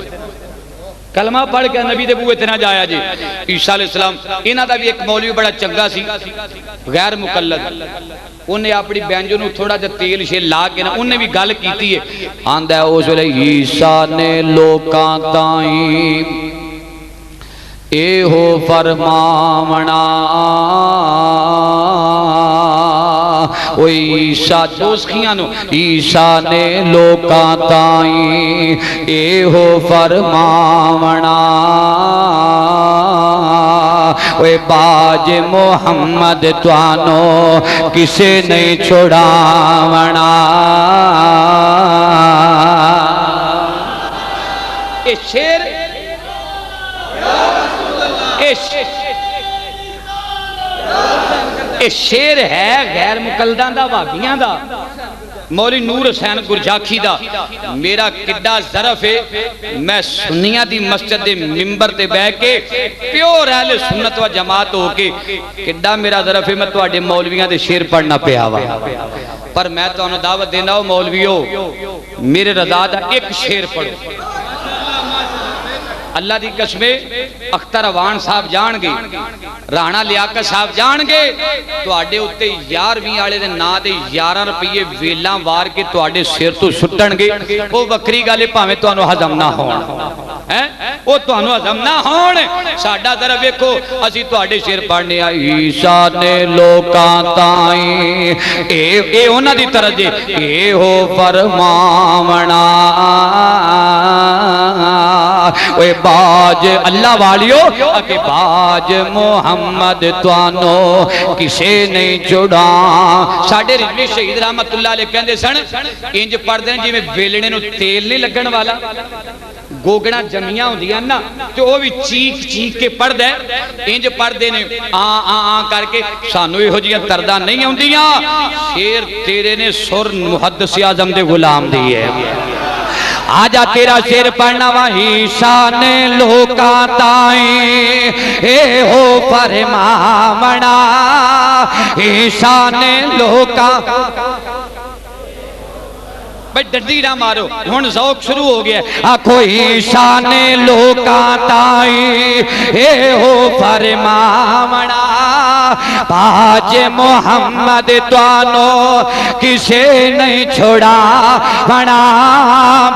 کلمہ پڑھ کے نبی دے بوئے تے نہ جایا جی عیسیٰ علیہ السلام انہاں دا بھی ایک مولوی بڑا چنگا سی غیر مقلد انہیں اپنی بینجو نو تھوڑا جا تیل شے لا کے نا انہیں بھی گل کیتی ہے آندہ ہے اس ویلے عیسیٰ نے لوکاں تائیں اے ہو فرماونا او عیسیٰ دوزخیاں نو عیسیٰ نے لوکاں تائیں اے ہو فرماونا اوے باج محمد توانو کسے نہیں چھڑاونا اے شیر اے شیر ہے غیر مقلدان دا وابیاں دا مولی نور حسین گرجاکھی دا میرا کڈا ظرف ہے میں سنیاں دی مسجد دے ممبر تے بے کے پیور اہل سنت و جماعت ہو کے کڈا میرا ظرف ہے میں تو آڈے مولویاں دے شیر پڑھنا پہ آوا پر میں تو انہوں دعوت دینا ہو مولویوں میرے رضا دا ایک شیر پڑھو اللہ دی قسمیں اختر عوان صاحب جان گے رانا لیاقت صاحب جان گے تو آڈے ہوتے 11ویں آڑے دے نا دے 11 روپیے ویلاں وار کے تو آڈے سیر تو سٹن گے وہ وکری گالے پاہمیں تو انہوں حضم نہ ہون وہ تو انہوں حضم نہ ہون ساڑھا ذرا بیکو اسی تو آڈے شیر پڑھنے آئی عیسیٰ نے لوکاں تائیں اے ہونا دی ترجے اے ہو فرماونا اے باج اللہ والیو اگے باج محمد توانو کسے نہیں چھڑا ساڑھے رجوی شہید رحمت اللہ علیہ کہندے سن انج پڑھ دیں جی میں ویلنے نو تیل نہیں لگن والا گوگنا جمعیاں ہوں دیا نا تو وہ بھی چیک چیک کے پڑھ دیں انج پڑھ دینے آن کر کے سانوی ہو جیاں تردہ نہیں ہوں دیا شیر تیرے نے سر محدث اعظم دے غلام دیئے آجا تیرا شیر پڑھنا وہی شان لوکا تائیں اے ہو فرماونا شان لوکا بھئی ڈنڈی نہ مارو ہن ذوق شروع ہو گیا آکھو شان لوکا تائیں اے ہو فرماونا باج محمد توانو کسے نہیں چھوڑا بنا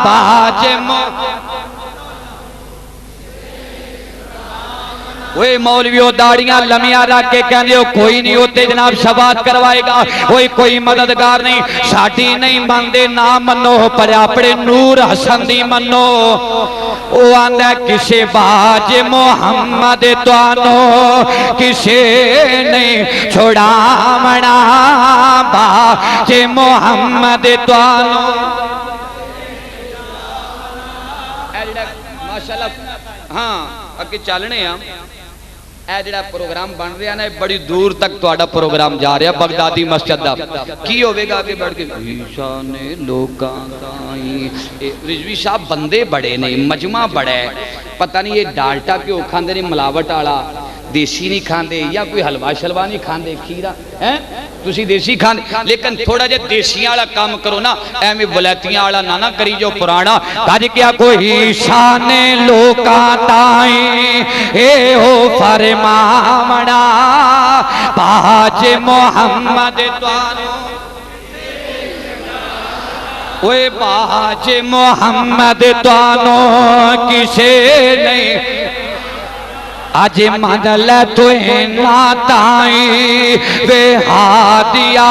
باج محمد وہی مولویوں داڑیاں لمیاں رکھ کے کہنے ہو کوئی نہیں ہوتے جناب شفاعت کروائے گا وہی کوئی مددگار نہیں ساٹھی نہیں مندے نہ منو پر اپنے نور حسن دی منو وہ آندہ کسے باج محمد توانو کسے نہیں چھوڑا منا باج محمد توانو ماشاءاللہ ہاں اگے چلنے ہیں اے جڑا پروگرام بن رہا ہے نا بڑی دور تک تہاڈا پروگرام جا رہا بغدادی مسجد دا کی ہوے گا کہ بیٹھ کے شان لوکاں تائیں رضوی صاحب بندے بڑے نے مجمع بڑا ہے پتہ نہیں یہ ڈالٹا کیوں کھاندے نے ملاوٹ والا دیسی نہیں کھاندے یا کوئی حلوہ شلوہ نہیں کھاندے کھیرا ہیں تسی دیسی کھاندے لیکن تھوڑا جے دیسیاں والا کام کرو نا ایویں ولایتیاں والا نہ کری جو پرانا کج کیا کوئی شان لوکا تائیں اے ہو فرماونا باج محمد توانو اوے باج محمد توانو کسے نہیں آج من لے توہیں ناتائیں بے ہادیا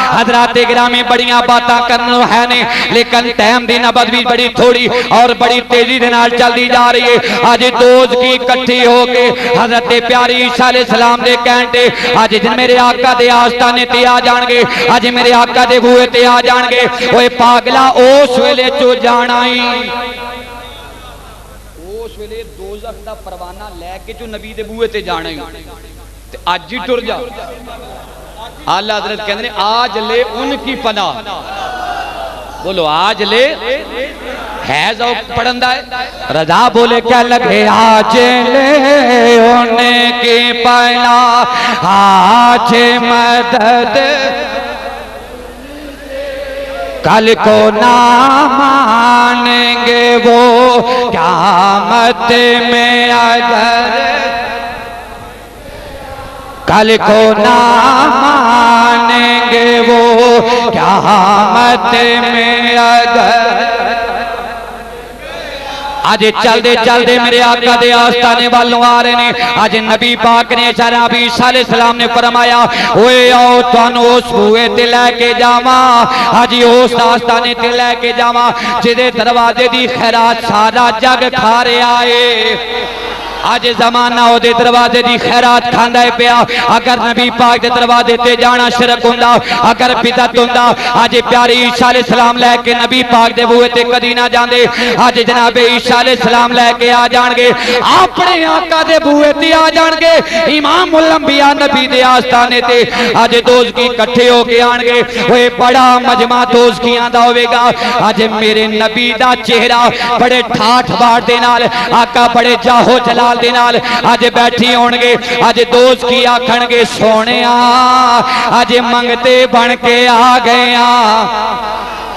حضرات گرامی بڑیاں باتاں کرنا ہے نہیں لیکن ٹائم دی نبض بھی بڑی تھوڑی اور بڑی تیزی دے نال چل دی جا رہی ہے آج دوز کی کٹھی ہو کے حضرت پیاری عیسیٰ علیہ السلام دے کہنٹے آج جن میرے آقا دے آستانے تے آ جان گے آج میرے آقا دے بوئے تے آ جان گے وہ پاگلا اوس ویلے چو جانائیں ویلے دوزخ دا پروانہ لے کے جو نبی دے بوئے تے جانے تے آج ہی ٹر جا اللہ حضرت کہنے نے آج لے ان کی پناہ بولو آج لے ہے ذوق پڑھندا ہے رضا بولے کیا لگے آج لے ان کی پناہ آج مدد کل کو نہ مانیں گے وہ قیامت میں اگر کل کو نہ مانیں گے وہ قیامت میں اگر آج چل دے میرے آقا دے آستانے والوں آ رہے نے آج نبی پاک نے شراب عیسیٰ علیہ السلام نے فرمایا اوے آؤ توانو اس بوئے تے لے کے جاواں آج اس آستانے تے لے کے جاواں جدے دروازے دی خیرات سارا جگ کھا رہے آئے آج زمانہ ہو دے دروازے دی خیرات کھاندا ہے پیا اگر نبی پاک دے دروازے تے جانا شرک ہوندا اگر بدعت ہوندا آج پیاری عیسیٰ علیہ السلام لے کے نبی پاک دے بوئے تے کدی نہ جاندے آج جناب عیسیٰ علیہ السلام لے کے آ جان گے اپنے آقا دے بوئے تے آ جان گے امام الانبیاء نبی دے آستانے تے آج دوز کی کٹھے ہو کے آن گے وہ بڑا مجمع دوز کی آندا ہوئے گا آج میرے نبی دا چہرہ بڑے ٹھاٹھ باڑ دے نال آقا بڑے جاہو جلال دے نال آج بیٹھی ہونگے آج دوست کی آکھن گے سونے آج منگتے بن کے آ گئے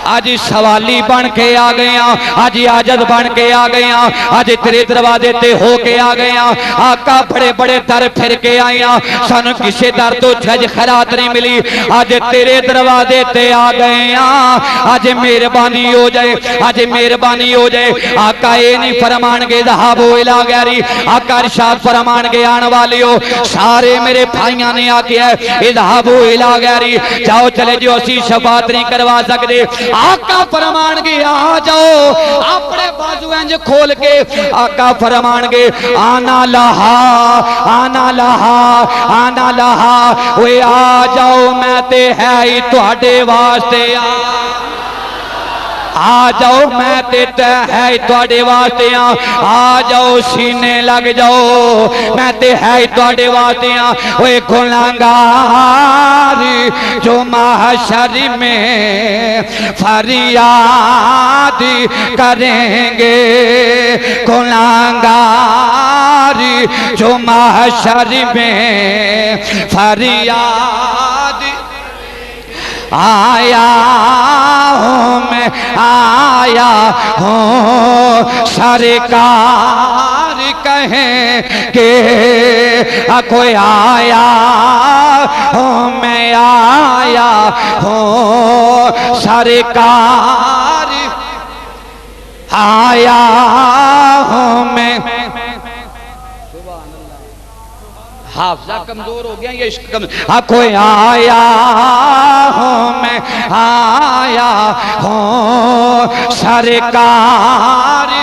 آج سوالی بن کے آ گئے آج عاجز بن کے آ گئے آج تیرے دروازے تے ہو کے آ گئے آقا بڑے بڑے در پھر کے آئے سانو کسے در تو چھج خیرات نہیں ملی آج تیرے دروازے تے آ گئے آج مہربانی ہو جائے آج مہربانی ہو جائے آقا اے نہیں فرمان گے ذہابو الی غیری آقا ارشاد فرمان گے آن والی ہو سارے میرے بھائیاں نے آ کے ہے ذہابو الی غیری جاؤ چلے جو اسی شفاعت نہیں کروا سکتے آقا فرمان گے آ جاؤ اپنے بازو انج کھول کے آقا فرمان گے آنا لہا آنا لہا آنا لہا وہ آ جاؤ میں تے ہے ہی تواڈے واسطے آ جاؤ میں تے ہے تواڈے واسطے آ جاؤ سینے لگ جاؤ میں تے ہے تواڈے واسطے اوے گنہگار جو محشر میں فریاد کریں گے گنہگار جو محشر میں فریاد آیا ہوں میں آیا ہوں سرکار کہیں کہ کوئی آیا ہوں میں آیا ہوں سرکار آیا ہوں میں حافظہ کمزور ہو گیا یہ عشق کمزور کوئی آیا ہوں میں آیا ہوں سرکار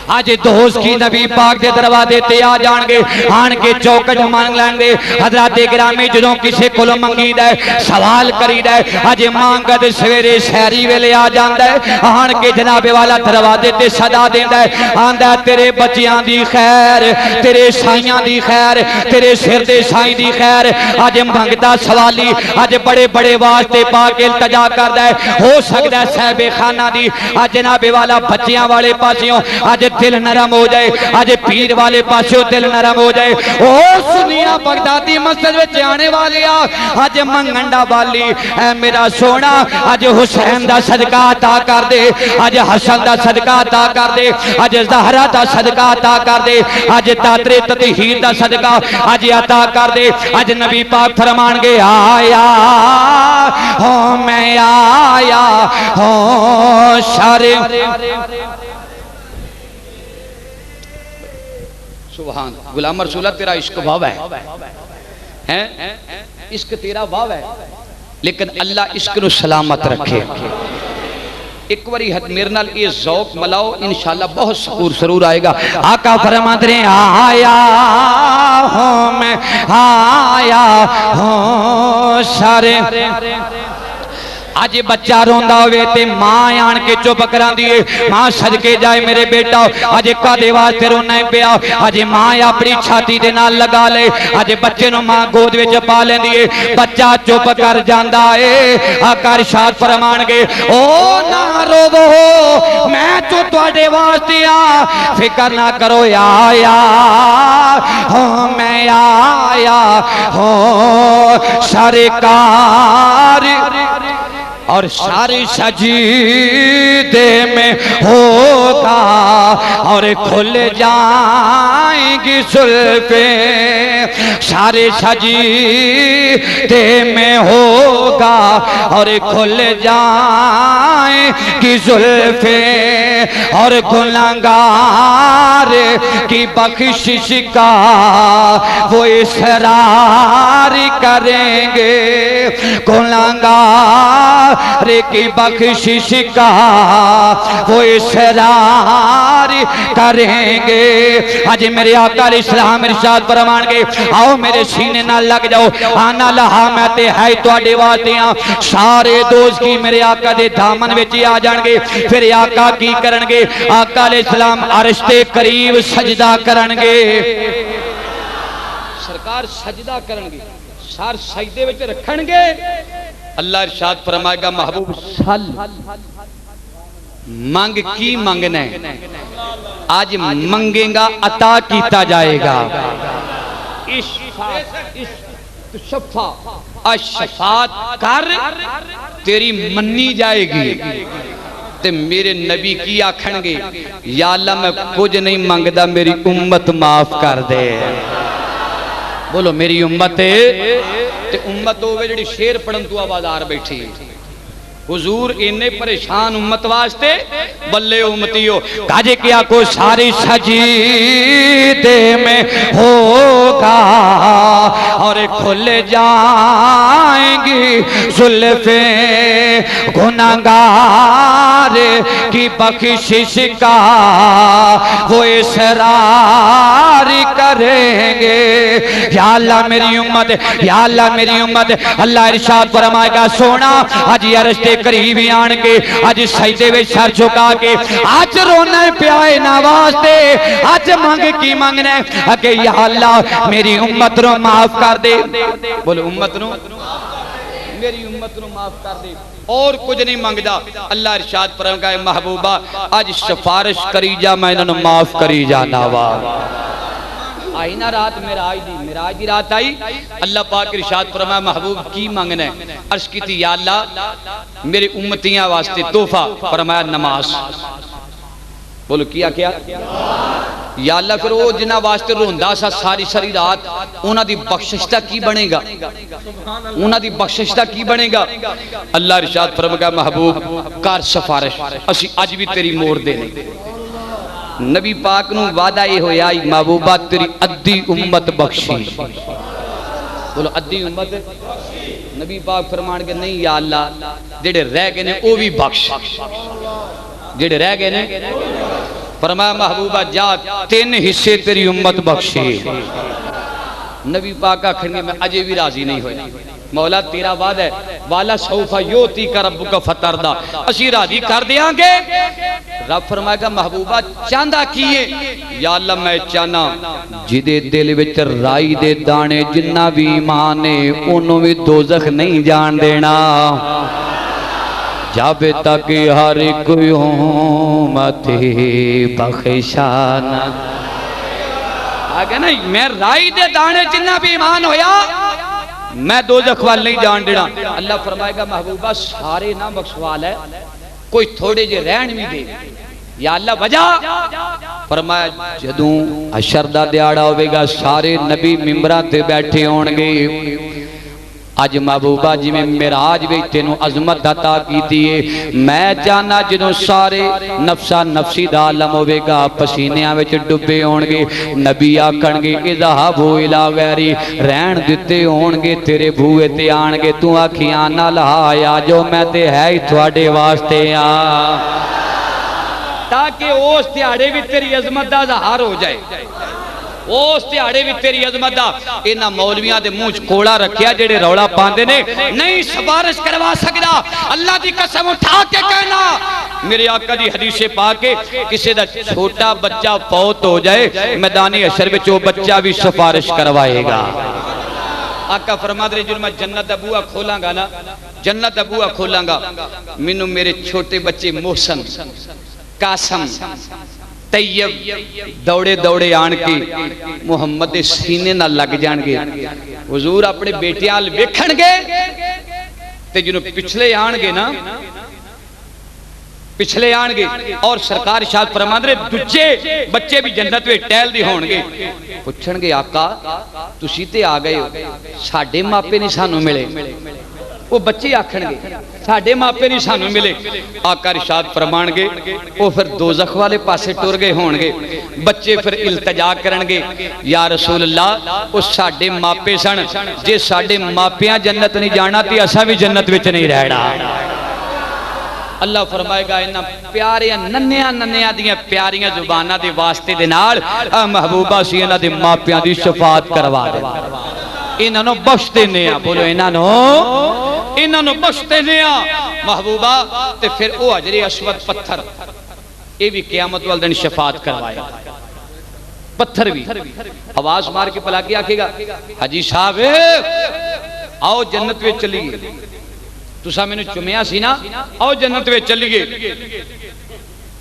آج دوست کی نبی پاک دے دروازے تے آ جان گے آن کے چوکٹ مانگ لیں گے حضرات گرامی جدوں کسے کولوں منگی دے سوال کری دے آج مانگد سویرے شہری ویلے آ جاندا ہے آن کے جناب والا دروازے تے صدا دیندا ہے آندا تیرے بچیاں دی خیر تیرے سائیاں دی خیر تیرے سر دے سائیں دی خیر آج منگدا سوالی آج بڑے بڑے واسطے پا کے التجا کردا ہے ہو سکدا ہے صاحب خانہ دی آج جناب والا بچیاں والے پاسیوں آج دل نرم ہو جائے آج پیر والے پاسوں دل نرم ہو جائے او سنیا بغدادی مسجد وچ آنے والے آج منگنڈا والی اے میرا سونا آج حسین دا صدقہ عطا کر دے آج حسن دا صدقہ عطا کر دے آج زہرا دا صدقہ عطا کر دے آج تاترے تطہیر دا صدقہ آج عطا کر دے آج نبی پاک فرمان گے آیا ہوں میں آیا ہوں شارے سبحان غلام رسول اللہ تیرا عشق واو ہے عشق تیرا واو ہے لیکن اللہ عشق نو سلامت رکھے ایک واری میرے نال یہ ذوق ملاؤ انشاءاللہ بہت سکور سرور آئے گا آقا فرماتے ہیں آیا ہوں میں آیا ہوں سارے آج بچہ روندا ہوئے تے ماں آن کے چپ کران دیئے ماں صدقے جائے میرے بیٹا آج کدے واسطے رونا ہے پیا آج ماں اپنی چھاتی دے نال لگا لے آج بچے نو ماں گود وچ پا لیندی ہے بچہ چپ کر جاندا ہے آقا ارشاد فرمان گے او نہ روو میں تو تواڈے واسطے فکر نہ کرو آیا ہوں میں آیا ہوں سرکار اور ساری سجدے میں ہوگا اور کھل جائیں گی زلفیں سارے سجدے میں ہوگا اور کھل جائیں گی زلفیں اور گنہگار کی بخشش کا وہ اصرار کریں گے گنہگار کی بخشش کا وہ اصرار کریں گے آج میرے آقا علیہ السلام ارشاد فرمان گے آؤ میرے سینے نہ لگ جاؤ آنا لہا میں تے ہے تواڈے واسطے سارے دوست کی میرے آقا دے دامن وچ آ جان گے پھر آقا کی کرن گے آقا علیہ السلام عرش تے قریب سجدہ کرن گے سرکار سجدہ کرن گے سار سجدے وچ رکھن گے اللہ ارشاد فرمائے گا محبوب سل مانگ کی مانگنا ہے آج منگیں گا عطا کیتا جائے گا شفاعت کر تیری منی جائے گی تے میرے نبی کی آکھن گے یا اللہ میں کچھ نہیں مانگدا میری امت معاف کر دے بولو میری امت تے امت ہوئے جڑی شیر پڑھن تو آبادار بیٹھی حضور انہیں پریشان امت واسطے بلے امتیو کاجے کیا کو ساری سجدے میں ہوگا اور کھل جائیں گی زلفیں گنہگار کی بخشش کا وہ اصرار کریں گے۔ یا اللہ میری امت، یا اللہ میری امت، اللہ ارشاد فرمائے گا سونا اج عرش دے قریب آن کے اج سجدے وچ سر جھکا کے اج رونا پیا ہے نا واسطے، اج منگ کی منگنا ہے کہ یا اللہ میری امت نو معاف کر دے۔ بولو امت نو، میری امت نو معاف کر دے، اور کچھ نہیں منگدا۔ اللہ ارشاد فرمائے گا محبوبہ اج سفارش کری جا، میں انہاں نو معاف کری جانا وا۔ آئی نا رات معراج دی رات آئی، اللہ پاک ارشاد فرمایا محبوب کی مانگنا ہے؟ عرض کی تھی یا اللہ میرے امتیاں واسطے تحفہ، فرمایا نماز۔ بولو کیا یا اللہ پھر وہ جنہ واسطے روندا سا ساری رات، انہاں دی بخشش دا کی بنے گا؟ انہاں دی بخشش دا کی بنے گا؟ اللہ ارشاد فرمایا محبوب کر سفارش، اسی اج بھی تیری موڑ دینے۔ نبی پاک نو وعدہ یہ ہویا محبوبہ تیری ادھی امت بخشی۔ بولو ادھی امت۔ نبی پاک فرمان کے نہیں یا اللہ جڑے رہ گئے نے او بھی بخش، جڑے رہ گئے نے فرمایا محبوبہ جا 3 حصے تیری امت بخشی۔ نبی پاک کا کھنگے میں اجے بھی راضی نہیں ہوئے، مولا تیرا وعدہ ہے والا سوفا یوتی کا ربک فتردہ، اسی راضی کر دیاں گے۔ رب فرمائے گا محبوبہ چاندہ کیے؟ یا اللہ میں چانا جدے دل وچ رائی دے دانے جنہ بھی ایمان ہے انہوں بھی دوزخ نہیں جان دینا، جب تک ہر کوئی امت بخشانا۔ آگے نہیں میں رائی دے دانے جنہ بھی ایمان ہویا میں دوزخ وال نہیں جان دینا۔ اللہ فرمائے گا محبوبہ سارے نہ بخشوال ہے، کوئی تھوڑے جے رہن بھی دے۔ یا اللہ وجہ فرمایا جدوں حشر دا دیاڑا ہوئے گا سارے نبی ممبراں تے بیٹھے ہون گے۔ اج محبوبہ جی میں معراج وچ تینوں عظمت عطا کیتی ہے، میں چاہنا جدوں سارے نفسا نفسی دا عالم ہوئے گا پسینیاں وچ ڈبے ہون گے، نبی آکھن گے اذهبوا الی غیری، رہن دتے ہون گے تیرے بھوئے تے آن گے، تو آکھیاں نہ لہایا جو میں تے ہے ہی تھوڑے واسطے آ، تاکہ اس تیاڑے بھی تیری عظمت دا ظاہر ہو جائے، اس تیاڑے بھی تیری عظمت دا۔ انہاں مولویاں دے منہ کوڑا رکھیا جڑے روڑا پاندے نے نہیں سفارش کروا سکدا۔ اللہ دی قسم اٹھا کے کہنا میرے آقا دی حدیث پاک کے کسی دا چھوٹا بچہ فوت ہو جائے میدان حشر وچ وہ بچہ بھی سفارش کروائے گا۔ آقا فرما دے جو میں جنت دا بوہا کھولاں گا نا، جنت دا بوہا کھولاں گا، مینوں میرے چھوٹے بچے محسن، قاسم، طیب دوڑے دوڑے آن کے محمد سینے نہ لگ جان گے، حضور اپنے بیٹیاں ویکھن گے تے جنہوں پچھلے آن گے نا، پچھلے آن گے اور سرکار ارشاد فرما دے دجے بچے بھی جنت وچ ٹہل دی ہون گے، پوچھن گے آقا تسی تے آ گئے ہو ساڈے ماپے نہیں سانوں ملے، وہ بچے آکھن گے ساڈے ماپے نہیں سانوں ملے۔ آقا ارشاد فرمان گے وہ پھر دوزخ والے پاسے ٹر گئے ہون گے، بچے پھر التجا کرن گے یا رسول اللہ وہ ساڈے ماپے سن، جے ساڈے ماپیاں جنت نہیں جانا تے اساں بھی جنت وچ نہیں رہنا۔ اللہ فرمائے گا انہاں پیاریاں ننیاں دیاں پیاریاں زباناں دے واسطے دے نال محبوبہ سی انہاں دے ماپیاں دی شفاعت کروا دے، انہاں نو بخش دینے ہیں۔ بولو انہاں نو بخش دینے ہیں محبوبہ، تے پھر او حجر اسود پتھر یہ بھی قیامت والدن شفاعت کروائے، پتھر بھی آواز مار کے پلا کے آکھے گا حجی صاحب آؤ جنت وچ چلیے، تسا میں نے چمیا سی نا، آؤ جنت وچ چلیے۔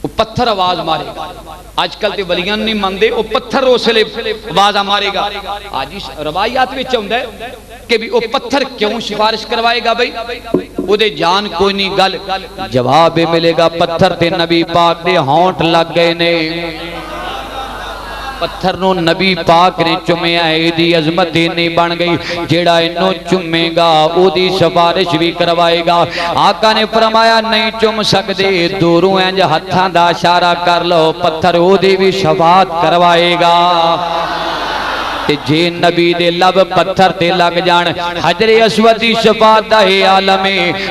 وہ پتھر آواز مارے گا، آج کل تے ولیاں نہیں مندے، وہ پتھر اسلے آواز مارے گا۔ آج روایات وچ ہوندا ہے کہ بھی وہ پتھر کیوں سفارش کروائے گا بھائی، وہ دے جان کوئی نہیں گل، جواب ملے گا پتھر تے نبی پاک دے ہونٹ لگ گئے نے، پتھر نو نبی پاک نے چمیا ہے، دی عظمت نہیں بن گئی، جیڑا انہوں چمے گا او دی سفارش بھی کروائے گا۔ آقا نے فرمایا نہیں چم سکدے، دوروں انج ہتھاں دا اشارہ کر لو، پتھر او دی بھی شفاعت کروائے گا۔ تے جے نبی دے لب پتھر تے لگ جان حجر اسود دی شفاعت دا ہے عالم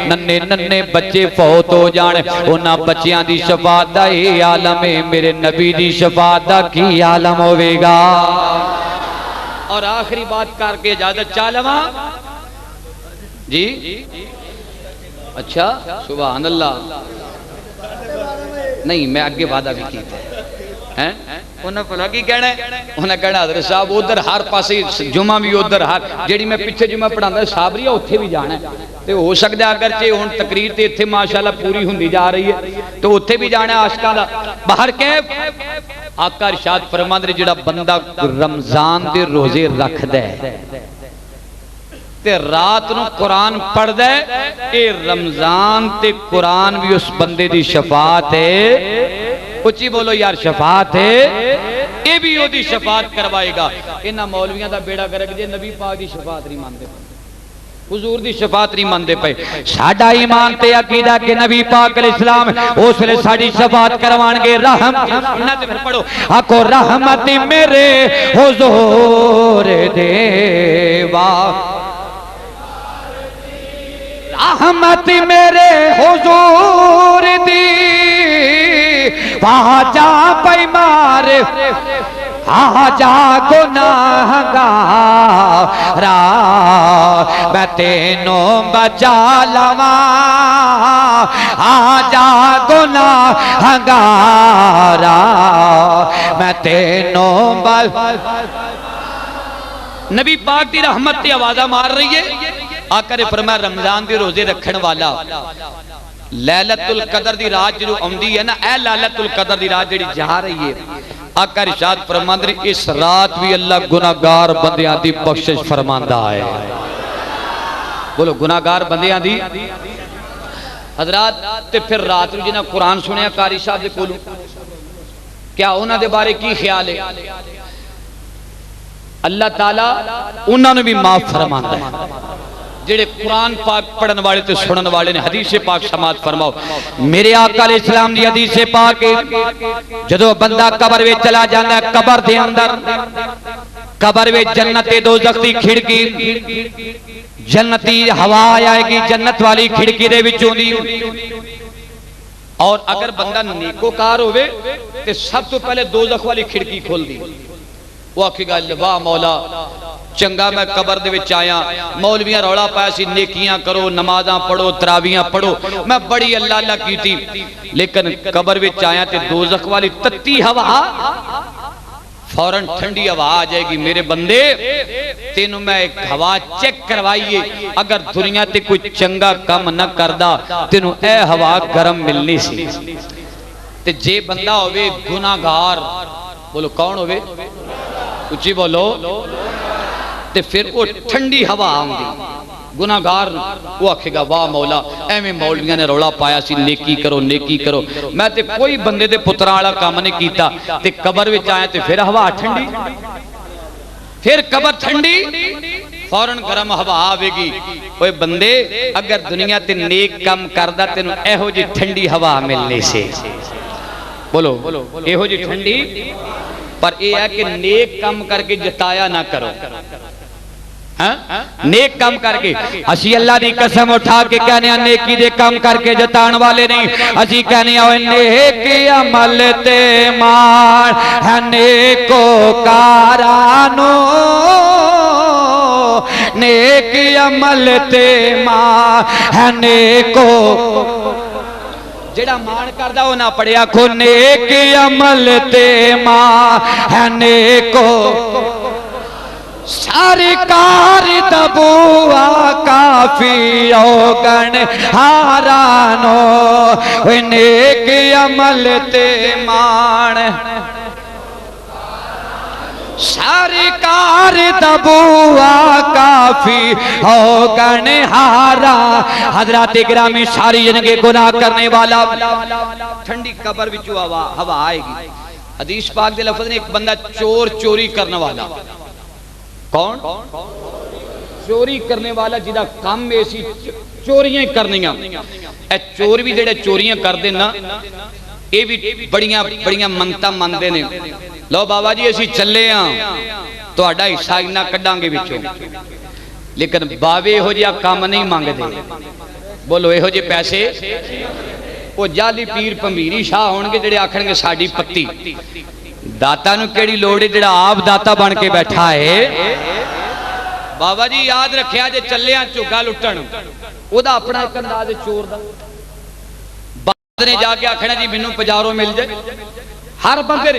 ننے ننے بچے فوت ہو جان انہاں بچیاں دی شفاعت دا ہے عالم میرے نبی دی شفاعت دا کی عالم ہوے گا اور آخری بات کر کے اجازت چاہ لواں جی اچھا سبحان اللہ نہیں میں اگے وعدہ بھی کیتا ہے انہاں بھلا کی کہنا ہے انہاں کہنا حضرت صاحب ادھر ہر پاسے جمعہ بھی ادھر ہر جیڑی میں پیچھے جمعہ پڑھاندا صابری اوتھے بھی جانا ہے تے ہو سکدا اگرچہ ہن تقریر تے ایتھے ماشاءاللہ پوری ہوندی جا رہی ہے تو اوتھے بھی جانا ہے عاشقاں دا باہر کیف آقا ارشاد فرماندے جڑا بندہ رمضان دے روزے رکھدا ہے تے رات نو قرآن پڑھ دے اے رمضان تے قرآن بھی اس بندے دی شفاعت ہے اچھی بولو یار شفاعت ہے اے بھی او دی شفاعت کروائے گا انہاں مولویاں دا بیڑا گرک جے نبی پاک دی شفاعت نہیں مانتے حضور دی شفاعت نہیں مانتے پے ساڈا ایمان تے عقیدہ کہ نبی پاک علیہ السلام اس ویلے ساڈی شفاعت کروان گے رحم نہ تے پھر پڑھو آکو رحمت میرے حضور دیوا رحمت میرے حضور دی وہاں جا پئی مار آجا گناہگارا میں تینوں بچا لواں آجا گناہگارا میں تینوں نبی پاک دی رحمت تے آوازہ مار رہی ہے آقا نے فرمایا رمضان دی روزے رکھن والا لیلت القدر دی رات جو اوندی ہے نا اے لیلت القدر دی رات جڑی جا رہی ہے آقا ارشاد فرماندے اس رات بھی اللہ گناہگار بندیاں دی بخشش فرماندا ہے بولو گناہگار بندیاں دی حضرات تے پھر رات نو جنہاں قرآن سنیا قاری صاحب دے کولوں کیا انہاں دے بارے کی خیال ہے اللہ تعالیٰ انہاں نے بھی معاف فرماندا ہے جڑے قرآن پاک پڑھن والے تے سنن والے نے حدیث پاک سماعت فرماؤ میرے آقا علیہ السلام دی حدیث پاک جدو بندہ قبر وچ چلا جاندا ہے قبر دے اندر قبر وچ جنت تے دوزخ دی کھڑکی جنتی ہوا آئے گی جنت والی کھڑکی دے وچوں دی اور اگر بندہ نیکوکار ہوئے تے سب تو پہلے دوزخ والی کھڑکی کھول دی وہ آکھے گا واہ مولا چنگا میں قبر دے وچ آیا مولویاں روڑا پایا سی نیکیاں کرو نمازاں پڑھو تراویاں پڑھو میں بڑی اللہ اللہ کی تھی لیکن قبر وچ آیا تے دوزخ والی تتی ہوا فوراں ٹھنڈی ہوا آ جائے گی میرے بندے تینوں میں ایک ہوا چیک کروائیے اگر دنیا تے کوئی چنگا کم نہ کردا تینوں اے ہوا گرم ملنی سی تے جے بندہ ہوئے گناہگار بولو کون ہوئے اچھی بولو تے پھر وہ ٹھنڈی ہوا آؤں گناہگار وہ آکھے گا واہ مولا اے میں مولویاں نے روڑا پایا سی نیکی کرو میں تے کوئی بندے دے پترالا کام نہیں کیتا تے قبر وچ آیا تے پھر ہوا ٹھنڈی پھر قبر ٹھنڈی فوراں گرم ہوا آوے گی اوے بندے اگر دنیا تے نیک کام کردا تینوں ایہو جی ٹھنڈی ہوا ملنے سے بولو ایہو جی ٹھنڈی پر یہ ہے کہ نیک کام کر کے جتایا نہ کرو نیک کام کر کے اسی اللہ دی قسم اٹھا کے کہنے ہیں نیکی دے کام کر کے جتان والے نہیں اسی کہنے ہیں نیک عمل تے مان ہے نیکو کارانو نیک عمل تے مان ہے نیکو جڑا مان کردہ ہو نہ پڑیا کھو نیک عمل تے مان ہے نیکو ساری کار دبوا کافی اوگن ہارانو نیک عمل تے مان ساری کار دبوا کافی اوگن ہارا حضرات گرامی ساری جنگے گناہ کرنے والا ٹھنڈی قبر وچ ہوا آئے گی حدیث پاک دے لفظ نے ایک بندہ چوری کرنے والا کون چوری کرنے والا جدا کام ایسی چوریاں کرنیاں اے چور بھی جڑے چوریاں کر دینا اے بھی بڑیاں منتا مندے نے لو بابا جی اسی چلے ہاں تہاڈا حصہ انہاں کڈاں گے وچوں، لیکن باوے ہو جیا کام نہیں مانگ دے، بولو اے ہو جے پیسے وہ جعلی پیر پمیری شاہ ہون گے جڑے آکھن گے ساڈی پتی داتا نو کیڑی لوڑ ہے جڑا آپ داتا بن کے بیٹھا ہے۔ بابا جی یاد رکھیا جے چلے ہاں چوگا لٹن او دا اپنا ایک انداز چور دا، بعد نے جا کے آکھنا جی مینوں پجاروں مل جائے۔ ہر بندے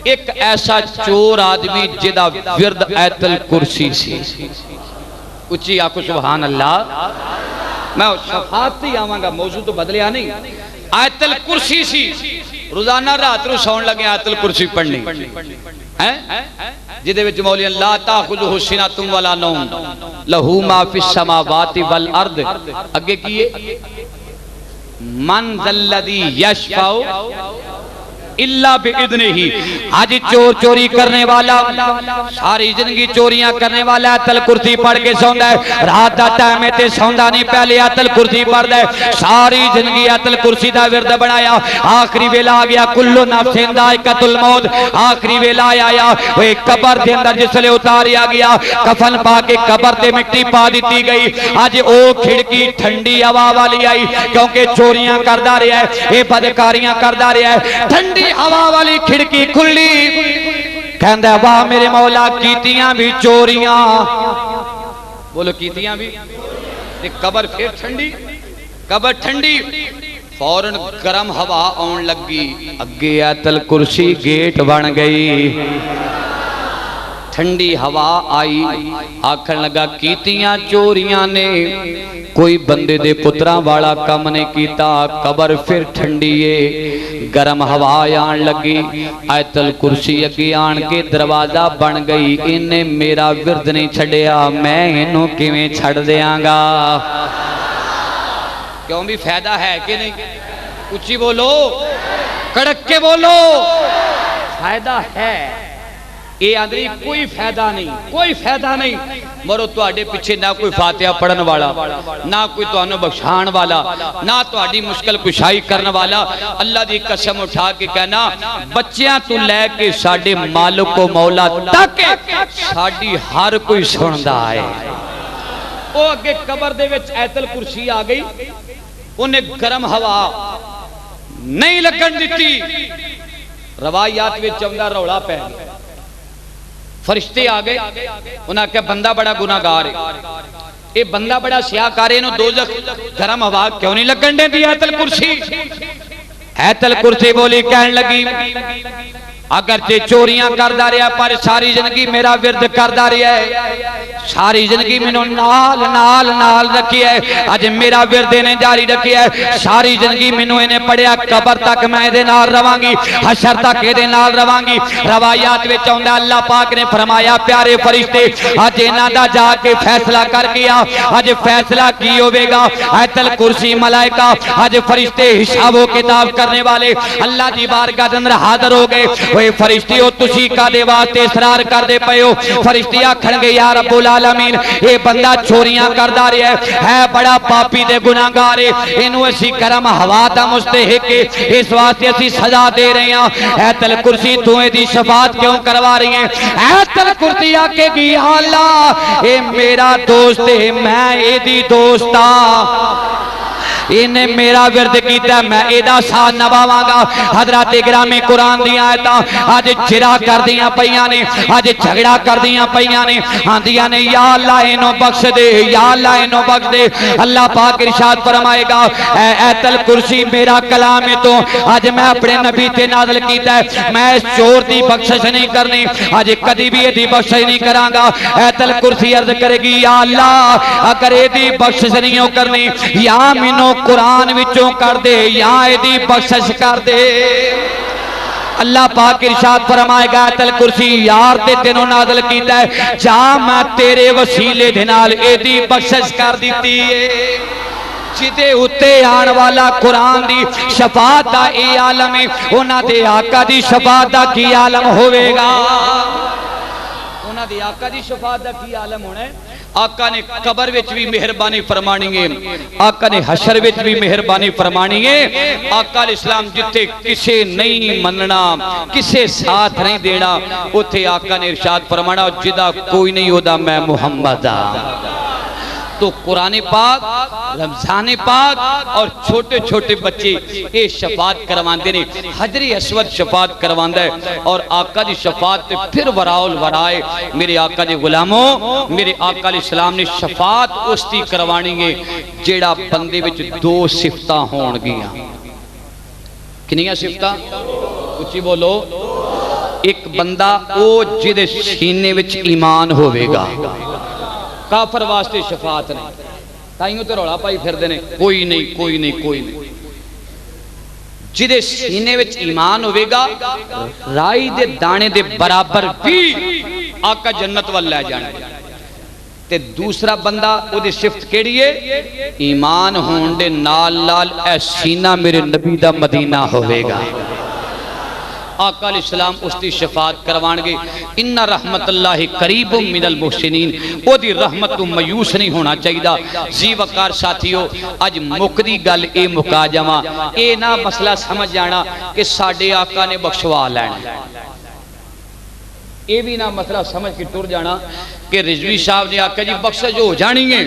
ایک ایسا چور آدمی جدا ورد آیت الکرسی سی، اچھی آکو سبحان اللہ۔ میں شفاعت ہی آواں گا، موضوع تو بدلیا نہیں۔ آیت الکرسی سی، روزانہ رات رو سون لگے آیت الکرسی پڑھنی، جدے وچ مولی اللہ تاخذہ سنۃ ولا نوم لہو ما فی السماوات والارض، اگے کیے من ذا الذی یشفع اللہ بِإِذْنِ ہی۔ آج چور چوری کرنے والا ساری زندگی چوریاں کرنے والا آیت الکرسی پڑھ کے سوندا ہے، رات دا ٹائم تے سوندا نہیں، پہلے آیت الکرسی پڑھدا ہے، ساری زندگی آیت الکرسی دا ورد بنایا، آخری ویلا آ گیا کل نفس ذائقۃ الموت، آخری ویلا آیا وہ قبر دے اندر جس لے اتاریا گیا، کفن پا کے قبر تے مٹی پا دیتی گئی۔ آج او کھڑکی ٹھنڈی ہوا والی آئی، کیونکہ چوریاں کردا رہیا ہے، اے بدکاریاں کردا رہیا ہے، ٹھنڈی ہوا والی کھڑکی کھلی، کہندا واہ میرے مولا کیتیاں بھی چوریاں، بولو کیتیاں بھی، قبر پھر ٹھنڈی، قبر ٹھنڈی، فوراً گرم ہوا آن لگی، اگے آیت الکرسی گیٹ بن گئی، ٹھنڈی ہوا آئی، آکھن لگا کیتیاں چوریاں نے کوئی بندے دے پتراں والا کم نے کیتا، قبر پھر ٹھنڈیے، گرم ہوا آن لگی، آیت الکرسی اگے آن کے دروازہ بن گئی، انہیں میرا ورد نہیں چھڑیا، میں انہوں کیویں چھڑ دیاں گا؟ کیوں بھی فائدہ ہے کہ نہیں؟ اچھی بولو، کڑک کے بولو، فائدہ ہے۔ اے آدری کوئی فائدہ نہیں، کوئی فائدہ نہیں، مرو تو آڈے پیچھے نہ کوئی فاتحہ پڑھن والا، نہ کوئی تو آنو بخشان والا، نہ تو آڈی مشکل کشائی کرن والا، اللہ دی قسم اٹھا کے کہنا بچیاں تو لے کے ساڑھے مالک و مولا تک ساڑھی ہر کوئی سندا ہے۔ او اگے قبر دے وچ آیت الکرسی آ گئی، انہیں گرم ہوا نہیں لگن دیتی، روایات وچ چوندا روڑا پہ فرشتے آگئے، انہاں کہا بندہ بڑا گناہگار ہے، اے بندہ بڑا سیاہکار ہے، انہوں دوزخ گرم ہوا کیوں نہیں لگن دے دی آیت الکرسی؟ آیت الکرسی بولی کہن لگی اگرچہ چوریاں کردہ رہا پر ساری زندگی میرا ورد کردہ رہا ہے، ساری زندگی میں نال نال نال رکھی ہے، آج میرا ورد نے جاری رکھی ہے، ساری زندگی میں انہیں پڑھیا، قبر تک میں دے نال روانگی، حشر تک دے نال روانگی۔ روایات میں چاہتا اللہ پاک نے فرمایا پیارے فرشتے آج انہاں دا جا کے فیصلہ کر گیا، آج فیصلہ کی ہوئے گا، آیت الکرسی ملائکہ آج فرشتے حساب و کتاب کرنے والے اللہ دی بارگاہ اندر حاضر ہو گئے۔ وہ فرشتی ہو تسی کا دے واسطے اصرار کر دے پئے ہو، فرشتی آکھن گے یا رب العالمین اے بندہ چوریاں کردہ رہا ہے بڑا پاپی دے گناہگار ہے، انہوں اسی کرم ہوا دا مستحق ہے، اس واسطے اسی سزا دے رہے ہیں۔ آیت الکرسی تو دی شفاعت کیوں کروا رہی ہیں؟ آیت الکرسی آکے گی اللہ اے میرا دوست ہے، میں اے دی دوستا، انہیں میرا ورد کیتا ہے، میں ایدہ ساتھ نباواں گا۔ حضرات اکرام قرآن دیا آیتا آج جرا کر دیا پیاں نے، آج جھگڑا کر دیا پیاں نے، آندیا نے یا اللہ انہوں بخش دے، یا اللہ انہوں بخش دے۔ اللہ پاک ارشاد فرمائے گا اے آیت الکرسی میرا کلام ہے تو آج میں اپنے نبی تے نازل کیتا ہے، میں اس چور دی بخشش نہیں کرنی، آج کدی بھی دی بخشش نہیں کرانگا۔ آیت الکرسی عرض کرے گی یا اللہ اگر دی بخشش نہیں ہو کرنی یا منو قرآن وچوں کر دے یا ایدی بخشش کر دے۔ اللہ پاک ارشاد فرمائے گا آیت الکرسی یار تے تینوں نازل کیتا ہے، جا میں تیرے وسیلے دھنال ایدی بخشش کر دیتی ہے۔ جدے اتے آن والا قرآن دی شفاعت دا اے عالم ہے، انہاں دے آقا دی شفاعت دا کی عالم ہوئے گا، انہاں دے آقا دی شفاعت دا کی عالم ہونا ہے۔ آقا نے قبر وچ بھی مہربانی فرمانی ہے، آقا نے حشر وچ بھی مہربانی فرمانی ہے۔ آقا علیہ السلام جتے کسے نہیں مننا، کسے ساتھ نہیں دینا، اتھے آقا نے ارشاد فرمانا جدا کوئی نہیں ہوتا میں محمد ہاں۔ تو قرآن پاک، رمضان پاک اور چھوٹے چھوٹے بچے یہ شفاعت کرواندے نے، حجر اسود شفاعت کرواندہ ہے، اور آقا دی شفاعت تے پھر وراء الورائے میرے آقا دے غلاموں، میرے آقا علیہ السلام نے شفاعت اس دی کروانی ہے جیڑا بندے وچ دو صفتاں ہون گیاں۔ کنیاں صفتاں؟ اچھی بولو۔ ایک بندہ او جدے سینے وچ ایمان ہوئے گا، کافر واسطے شفاعت نہیں، تائیوں تے روڑا پائی پھر دینے کوئی نہیں کوئی نہیں کوئی نہیں۔ جدے سینے وچ ایمان ہوئے گا رائی دے دانے دے برابر بھی آقا جنت وال لے جانے۔ تے دوسرا بندہ او دی صفت کیڑی ہے؟ ایمان ہونڈے نال لال اے سینہ میرے نبی دا مدینہ ہوئے گا۔ آقا علیہ السلام اس دی شفاعت کروان گے۔ ان رحمت اللہ قریب من المحسنین، او دی رحمت تو میوس نہیں ہونا چاہیدہ۔ زی وقار ساتھیو آج مقدی گل اے مکا جمع، اے نا مسئلہ سمجھ جانا کہ ساڑھے آقا نے بخشوا لینا، اے بھی نا مسئلہ سمجھ کے ٹور جانا کہ رضوی صاحب نے آقا جی بخشا جو ہو جانی ہے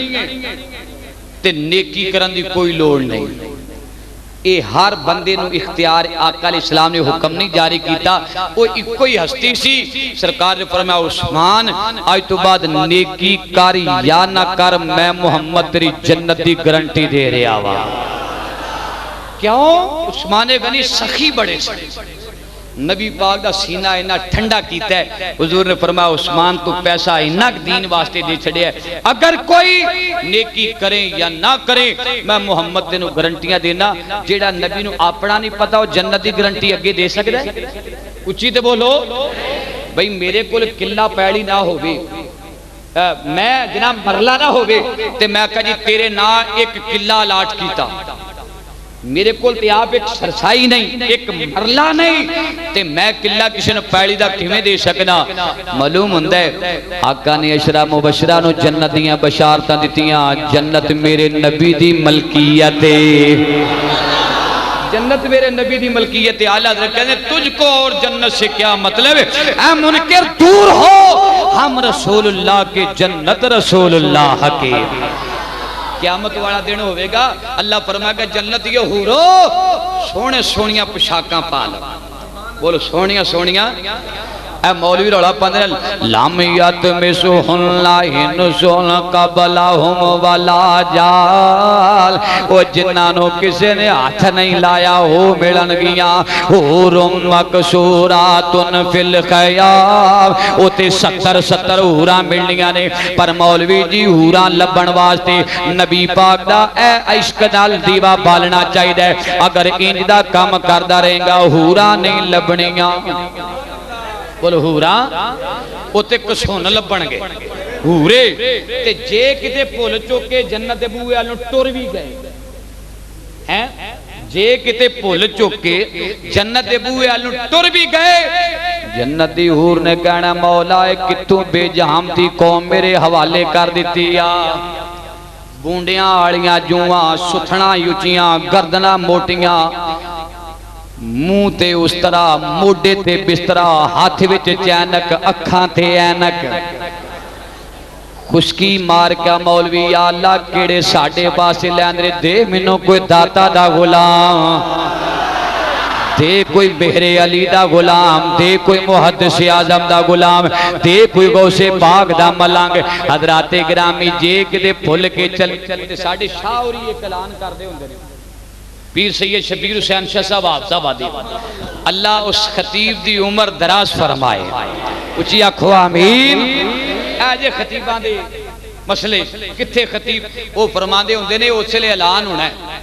تے نیکی کرن دی کوئی لوڑ نہیں۔ اے ہر بندے نو اختیار آقا علیہ السلام نے حکم نہیں جاری کیتا، وہ ایک کوئی ہستی سی، سرکار نے فرمایا عثمان آج تو بعد نیکی کاری یا نہ کر، میں محمد تیری جنت دی گارنٹی دے رہے آوا۔ کیوں؟ عثمان غنی سخی بڑے سے، نبی پاک دا سینہ اینا ٹھنڈا کیتا ہے، حضور نے فرمایا عثمان تو پیسہ انک دین واسطے دے چھڑے ہے، اگر کوئی نیکی کریں یا نہ کریں میں محمد دے نو گارنٹیاں دینا۔ جیڑا نبی نو اپنا نہیں پتا وہ جنت دی گارنٹی اگے دے سکتا ہے؟ اچھی تے بولو بھئی میرے کول قلعہ پیڑی نہ ہوگی، میں جناب مرلہ نہ ہوگی تے میں کہا جی تیرے نا ایک قلعہ لاٹ کیتا، میرے کول تے آپ ایک سرسائی نہیں، ایک مرلہ نہیں، تے میں قلعہ کسی نے پیڑی دا کیویں دے سکنا؟ معلوم ہوندہ ہے آقا نے عشرہ مبشرہ نو جنت دیاں بشارتاں دیتیاں، جنت میرے نبی دی ملکیت ہے، جنت میرے نبی دی ملکیت ہے۔ اعلیٰ حضرت کہتے ہیں تجھ کو اور جنت سے کیا مطلب ہے؟ اے منکر دور ہو، ہم رسول اللہ کے جنت رسول اللہ کے۔ قیامت والا دن ہوئے گا، اللہ فرمائے گا جنت یہ حورو سونے سونیاں پشاکاں پالا، بولو سونیاں سونیاں۔ اے مولوی روڑا پندر لامیت میں سوہن لاہن سون قبلہم والا جال، وہ جنانوں کسی نے ہاتھ نہیں لایا ہو ملن گیاں، حورم مکسوراتن فی الخیام، وہ تے 70 حوراں ملنیاں نے، پر مولوی جی حوراں لبن واسطے نبی پاک دا اے عشق نال دیوا بالنا چاہید ہے، اگر انج دا کام کردہ رہیں گا حوراں نہیں لبنیاں۔ بولو ہورا اوتے کسون لبن گے ہورے تے جے کتے پھول چوکے جنت بوئے آلوں ٹور بھی گئے ہیں، جے کتے پھول چوکے جنت بوئے آلوں ٹور بھی گئے، جنت دی ہور نے کہنا مولا کتوں بے جہام تھی قوم میرے حوالے کر دیتی یا بونڈیاں آڑیاں جوہاں ستھنا یوچیاں گردنا موٹیاں، منہ تے اس طرح موڈے تے بسترہ، ہاتھ وچ چینک اکھاں تے اینک، خشکی مار کیا مولوی یا اللہ کیڑے ساڑھے پاسے لیندرے دے منوں کوئی داتا دا غلام، دے کوئی بہر علی دا غلام، دے کوئی محدث اعظم دا غلام، دے کوئی غوث پاک دا ملنگ۔ حضرات گرامی جے کدے پھول کے چلتے ساڑھے شاوری ایک اعلان کر دے ہوندے پیر سید شبیر حسین شاہ صاحب آفزہ دی، اللہ اس خطیب دی عمر دراز فرمائے، اچھی آنکھو آمین۔ آجے خطیبان دے مسئلے کتھے خطیب وہ فرمان دے ہوندے نے اس لئے اعلان ہونا ہے،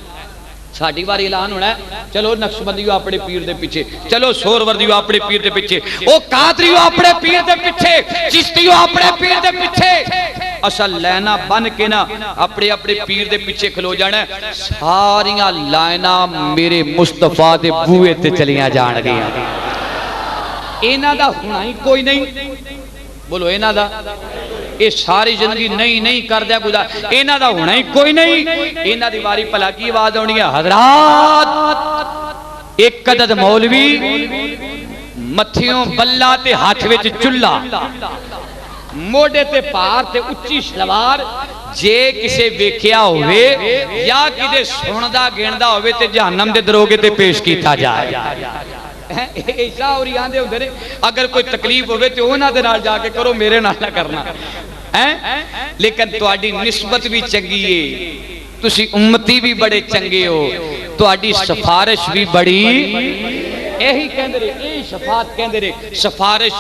ساڑھی باری اعلان ہونا ہے، چلو نقش بندیو اپنے پیر دے پیچھے، چلو سور وردیو اپنے پیر دے پیچھے، او قادریو اپنے پیر دے پیچھے، چشتیو اپنے پیر دے پیچھے، اصل لینا بن کے نا اپنے اپنے پیر دے پیچھے کھلو جانا ہے، ساریاں لائنہ میرے مصطفیٰ دے بوئے تے چلیاں جان گیا، اینا دا ہونا ہی کوئی نہیں، بولو اینا دا یہ ساری زندگی نہیں کر دیا گزار انہاں دا ہونا ہی کوئی نہیں انہاں دی واری بھلا کی آواز آنی ہے حضرات ایک عدد مولوی متھیوں بلا تے ہاتھ وچ چلا موڑے تے پار تے اچھی شلوار جے کسے ویکھیا ہوئے یا کدے سندا گیندا ہوئے تے جہنم دے دروگے تے پیش کیتا جائے ایسا اور یہاں دے ہوندے نے اگر کوئی تکلیف ہوئے تے انہاں دے نال جا کے کرو میرے نال نہ کرنا لیکن تواڈی نسبت بھی چنگی ہے تسی امتی بھی بڑے چنگے ہو تواڈی سفارش بھی بڑی یہی کہندے رہے یہی شفاعت کہندے رہے سفارش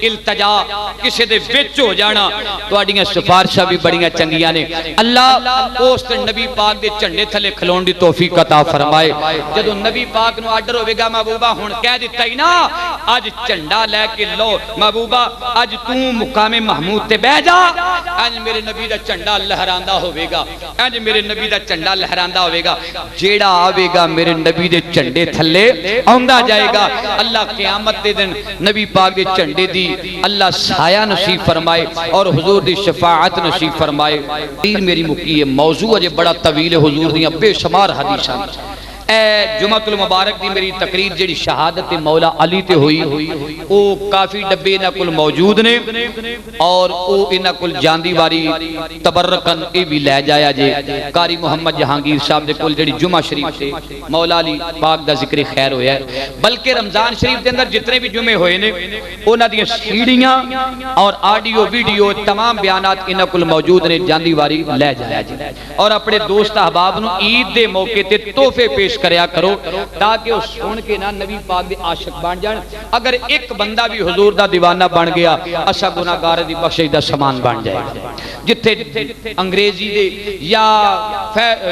التجا کسی دے وچ ہو جانا تواڈیاں سفارشاں بھی بڑیاں چنگیاں نے اللہ اس نبی پاک دے جھنڈے تھلے کھلون دی توفیق عطا فرمائے جدوں نبی پاک نو آرڈر ہوے گا محبوبہ ہن کہہ دتا ہی نا اج جھنڈا لے کے لو محبوبہ اج تو مقام محمود تے بیٹھ جا اج میرے نبی دا جھنڈا لہراندا ہوے گا اج میرے نبی دا جھنڈا لہراندا ہوے گا جیڑا آوے گا میرے نبی دے جھنڈے تھلے آوندا جائے گا اللہ قیامت دے دن نبی پاک دے جھنڈے دی اللہ سایہ نصیب فرمائے اور حضور دی شفاعت نصیب فرمائے میری مکی ہے موضوع اجے بڑا طویل ہے حضور دیاں بے شمار حدیثاں اے جمعۃ المبارک دی میری تقریر جڑی شہادت مولا علی تے ہوئی او کافی ڈبے انہاں کول موجود نے اور او انہاں کول جاندی واری تبرکن اے بھی لے جایا جے قاری محمد جہانگیر صاحب دے کول جڑی جمعہ شریف تے مولا علی پاک دا ذکر خیر ہویا ہے بلکہ رمضان شریف دے اندر جتنے بھی جمعے ہوئے نے انہاں دی سیڑیاں اور آڈیو ویڈیو تمام بیانات انہاں کول موجود نے جاندی واری لے جایا جے اور اپنے دوست احباب نو عید دے موقع تے تحفے پیش کریا کرو تاکہ وہ سن کے نہ نبی پاک دے عاشق بن جان اگر ایک بندہ بھی حضور دا دیوانہ بن گیا اسا گناہگار دی بخشش دا سامان بن جائے گا جتھے انگریزی دے یا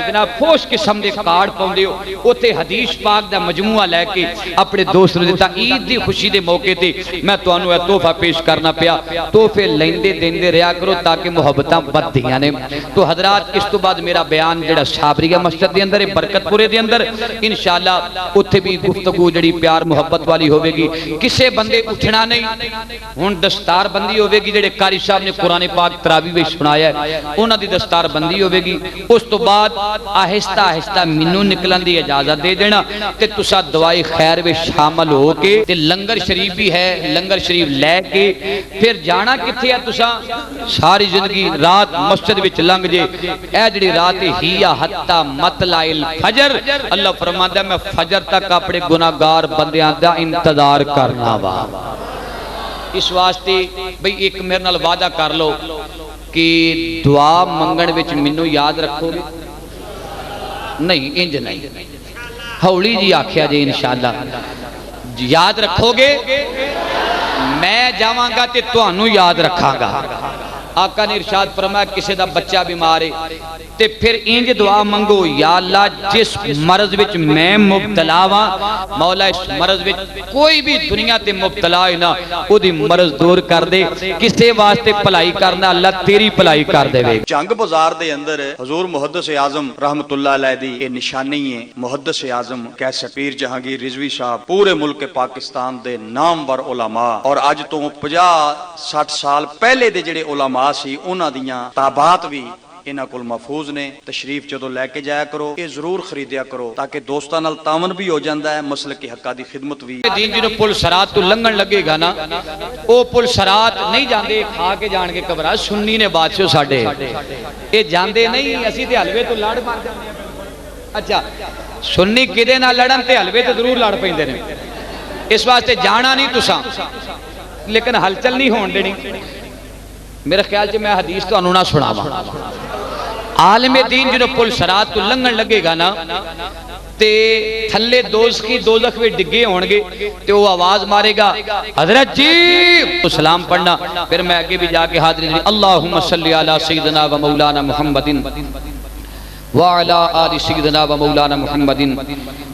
جناب فوش قسم دے کارڈ پاؤندے ہو اوتھے حدیث پاک دا مجموعہ لے کے اپنے دوست نوں دتا عید دی خوشی دے موقع تے میں تانوں اے تحفہ پیش کرنا پیا تحفے لیندے دیندے رہیا کرو تاکہ محبتاں بدھیاں نے تو حضرات اس تو بعد میرا بیان جڑا صابریہ مسجد دے اندر برکت پورے دے اندر انشاءاللہ اتھے بھی گفتگو جڑی پیار محبت والی ہوئے گی کسے بندے اٹھنا نہیں ہون دستار بندی ہوئے گی جڑے قاری صاحب نے قرآن پاک تراویح میں سنایا ہے انہاں دی دستار بندی ہوئے گی اس تو بعد آہستہ آہستہ منو نکلن دی اجازت دے دینا کہ تسا دعائی خیر میں شامل ہو کے تے لنگر شریف بھی ہے لنگر شریف لے کے پھر جانا کتھے ہے تسا ساری زندگی رات مسجد وچ لنگ جے اے جڑی رات ہی حتی مطلع الفجر اللہ فرماتا ہے میں فجر تک اپنے گناہگار بندیاں دا انتظار کرنا وا اس واسطے بھئی ایک میرے نال وعدہ کر لو کہ دعا منگن وچ منو یاد رکھو گے نہیں انج نہیں ہولی جی آکھیا جی انشاءاللہ یاد رکھو گے میں جاواں گا تے تانوں یاد رکھاں گا آقا نے ارشاد فرمایا کسی دا بچہ بیمار ہے تے پھر انج دعا منگو یا اللہ جس مرض وچ میں مبتلا ہاں مولا اس مرض وچ کوئی بھی دنیا تے مبتلا ہے نا او دی مرض دور کر دے کسے واسطے بھلائی کرنا اللہ تیری بھلائی کر دے وے جنگ بازار دے اندر حضور محدث اعظم رحمت اللہ علیہ دی یہ نشانی ہے محدث اعظم کیسے پیر جہانگیر رضوی صاحب پورے ملک پاکستان دے نامور علماء اور اج تو 50-60 سال پہلے دے جڑے علماء سی انہاں دیاں تابعات بھی انہاں کول محفوظ نے تشریف جدو لے کے جایا کرو یہ ضرور خریدیا کرو تاکہ دوستاں نال تعاون بھی ہو جاندا ہے مسلک حقہ دی خدمت بھی دین جنوں پل سرات تو لنگن لگے گا نا او پل سرات نہیں جاندے کھا کے جان کے قبرہ سنی نے بادشاہ ساڈے اے جاندے نہیں اسی تے حلوے تو لڑ مار جاندے اچھا سنی کدے نال لڑن تے حلوے تے ضرور لڑ پیندے نے اس واسطے جانا نہیں تساں لیکن ہلچل نہیں ہون دینی میرے خیال سے میں حدیث تو انہوں نہ سناوا عالم دین جنہوں پل سرات تو لنگن لگے گا نا تے تھلے دوزخ میں ڈگے ہونگے تے وہ آواز مارے گا حضرت جی تو سلام پڑھنا پھر میں آگے بھی جا کے حاضر دیں اللہم صلی علی سیدنا و مولانا محمد وعلا آل سیدنا و مولانا محمد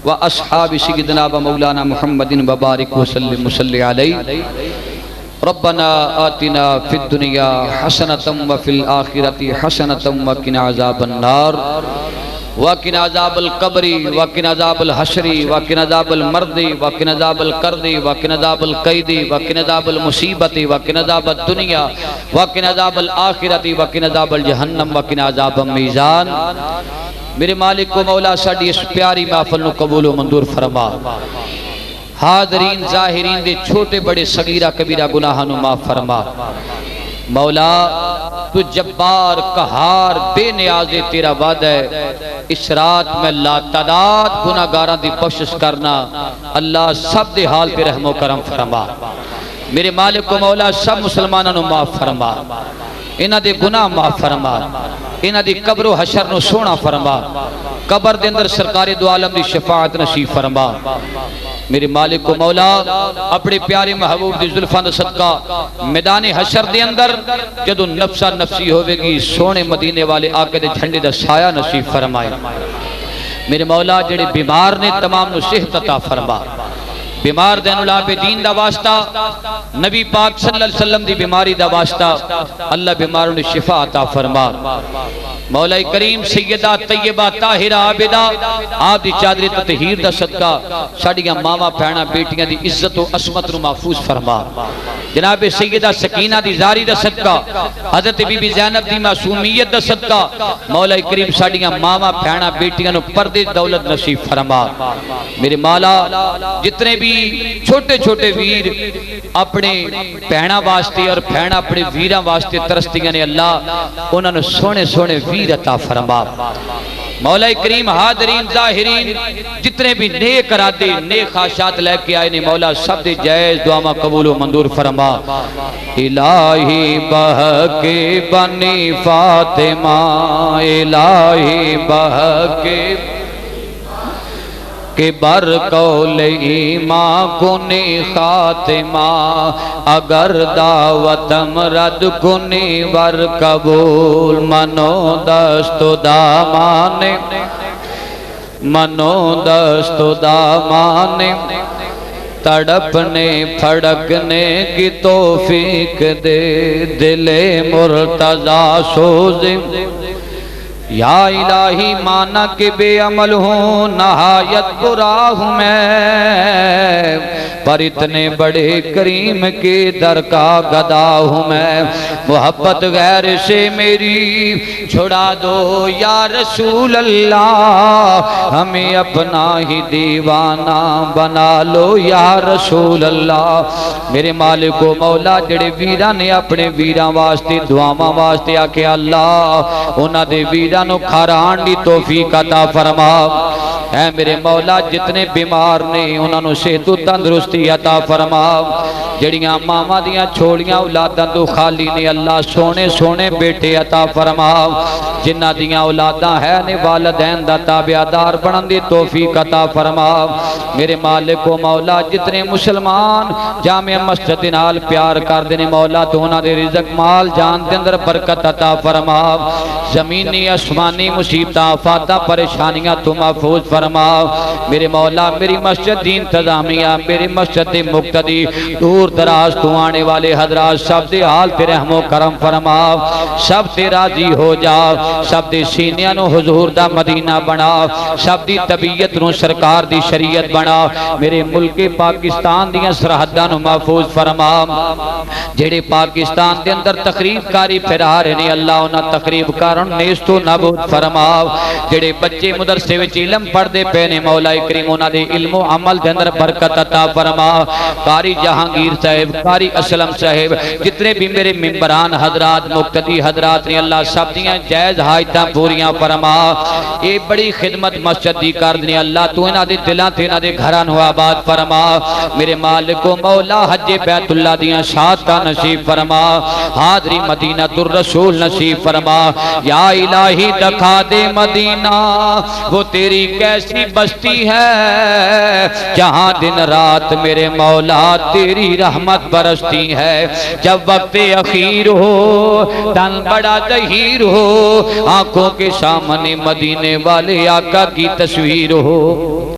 و اصحاب سیدنا و مولانا محمد وبارک وسلم وصلی علیہ ربنا آتنا فی الدنیا حسنة وفی الآخرة حسنة وقنا عذاب النار وقنا عذاب القبر وقنا عذاب الحشر وقنا عذاب المرض وقنا عذاب القرد وقنا عذاب القید وقنا عذاب المصیبت وقنا عذاب الدنیا وقنا عذاب الآخرت وقنا عذاب الجہنم وقنا عذاب المیزان۔ میرے مالک و مولا ساڈی اس پیاری محفل نو قبول و منظور فرما۔ حاضرین ظاہرین دے چھوٹے بڑے صغیرہ کبیرہ گناہاں نو معاف فرما۔ مولا تو جبار قہار بے نیاز تیرا وعدہ ہے، اس رات میں لا تعداد گناہگاراں دی کوشش کرنا، اللہ سب دے حال پہ رحم و کرم فرما۔ میرے مالک و مولا سب مسلمانوں نو معاف فرما، انہاں دے گناہ معاف فرما، انہاں دی قبر و حشر نو سونا فرما، قبر دے اندر سرکار دو عالم دی شفاعت نصیب فرما۔ میرے مالک و مولا اپنے پیارے محبوب دی زلفاں دا صدقہ میدان حشر دے اندر جدو نفسا نفسی ہوئے گی سونے مدینے والے آقا دے جھنڈے دا سایہ نصیب فرمائے۔ میرے مولا جڑے بیمار نے تمام نو صحت عطا فرما، بیمار دین العابدین دا واسطہ، نبی پاک صلی اللہ علیہ وسلم دی بیماری دا واسطہ اللہ بیماروں نے شفا عطا فرما۔ مولا کریم سیدہ طیبہ طاہرہ عابدہ آپ دی چادر تطہیر دا صدقہ ساڈیاں ماواں بہناں بیٹیاں دی عزت و عصمت نو محفوظ فرما۔ جناب سیدہ سکینہ دی زاری دا صدقہ، حضرت بی بی زینب دی معصومیت دا صدقہ مولا کریم ساڈیاں ماواں بہناں بیٹیاں نو پردے دولت نصیب فرما۔ میرے مولا جتنے بھی چھوٹے چھوٹے ویر اپنے بہناں واسطے اور بہناں اپنے ویراں واسطے ترستیاں نے اللہ انہاں نے سونے سونے ویر عطا فرما۔ مولا کریم حاضرین ظاہرین جتنے بھی نیک ارادے نیک خواہشات لے کے آئے نے مولا سب دے جائز دعا قبول و منظور فرما۔ الہی بہکے بنی فاطمہ، الہی بہکے کہ بر قول ایمان کنی خاتمہ، اگر دعوتم رد کنی ور قبول، منو دست و دامانے منو دست و دامانے تڑپنے پھڑکنے کی توفیق دے، دل مرتضی سوزے یا الہی مانا کہ بے عمل ہوں نہایت برا ہوں میں، پر اتنے بڑے کریم کے در کا گدا ہوں میں، محبت غیر سے میری چھڑا دو یا رسول اللہ، ہمیں اپنا ہی دیوانہ بنا لو یا رسول اللہ۔ میرے مالک و مولا جڑے ویران نے اپنے ویران واسطے دعاواں واسطے آکے اللہ انہاں دے ویران نو کھاران دی توفیق عطا فرما۔ اے میرے مولا جتنے بیمار نے انہاں نو صحت و تندرستی عطا فرما، جڑیاں ماما دیاں چھوڑیاں اولاداں تو خالی نے اللہ سونے سونے بیٹے عطا فرما، جنہ دیاں اولاداں ہے نے والدین دا تابعدار بنن دی توفیق عطا فرما۔ میرے مالک و مولا جتنے مسلمان جامع مسجد نال پیار کر دینے مولا تو انہاں دے رزق مال جان دے اندر برکت عطا فرما، زمینی آسمانی مصیبتاں آفاتاں پریشانیاں تو محفوظ فرما۔ میرے مولا میری مسجد دی انتظامیہ میری مسجد دی مقتدی دور دراز تو آنے والے حضرات سب دے حال پہ رحم و کرم فرما، سب دے راضی ہو جا، سب دے سینیاں نو حضور دا مدینہ بنا، سب دی طبیعت نو سرکار دی شریعت بنا، میرے ملک پاکستان دیاں سرحداں نو محفوظ فرما۔ جڑے پاکستان دے اندر تقریب کاری پھرا رہے نے اللہ انہاں تقریب کارن نیست و نابود فرما، جڑے بچے مدرسے وچ علم پڑھ دے پینے مولا کریم انہاں دے علم و عمل دے اندر برکت عطا فرما۔ قاری جہانگیر صاحب قاری اسلم صاحب جتنے بھی میرے ممبران حضرات مقتدی حضرات نے اللہ سب دیاں جائز حاجتاں پوریاں فرما، اے بڑی خدمت مسجد دی کر دے اللہ تو انہاں دے دلاں تے انہاں دے گھراں نو آباد فرما۔ میرے مالک و مولا حج بیت اللہ دیاں شہادتاں نصیب فرما، حاضری مدینہ الرسول نصیب فرما۔ یا الہی دکھا دے مدینہ وہ تیری کیسی بستی ہے جہاں دن رات میرے مولا تیری رحمت برستی ہے، جب وقت اخیر ہو تن بڑا ظہیر ہو، آنکھوں کے سامنے مدینے والے آقا کی تصویر ہو۔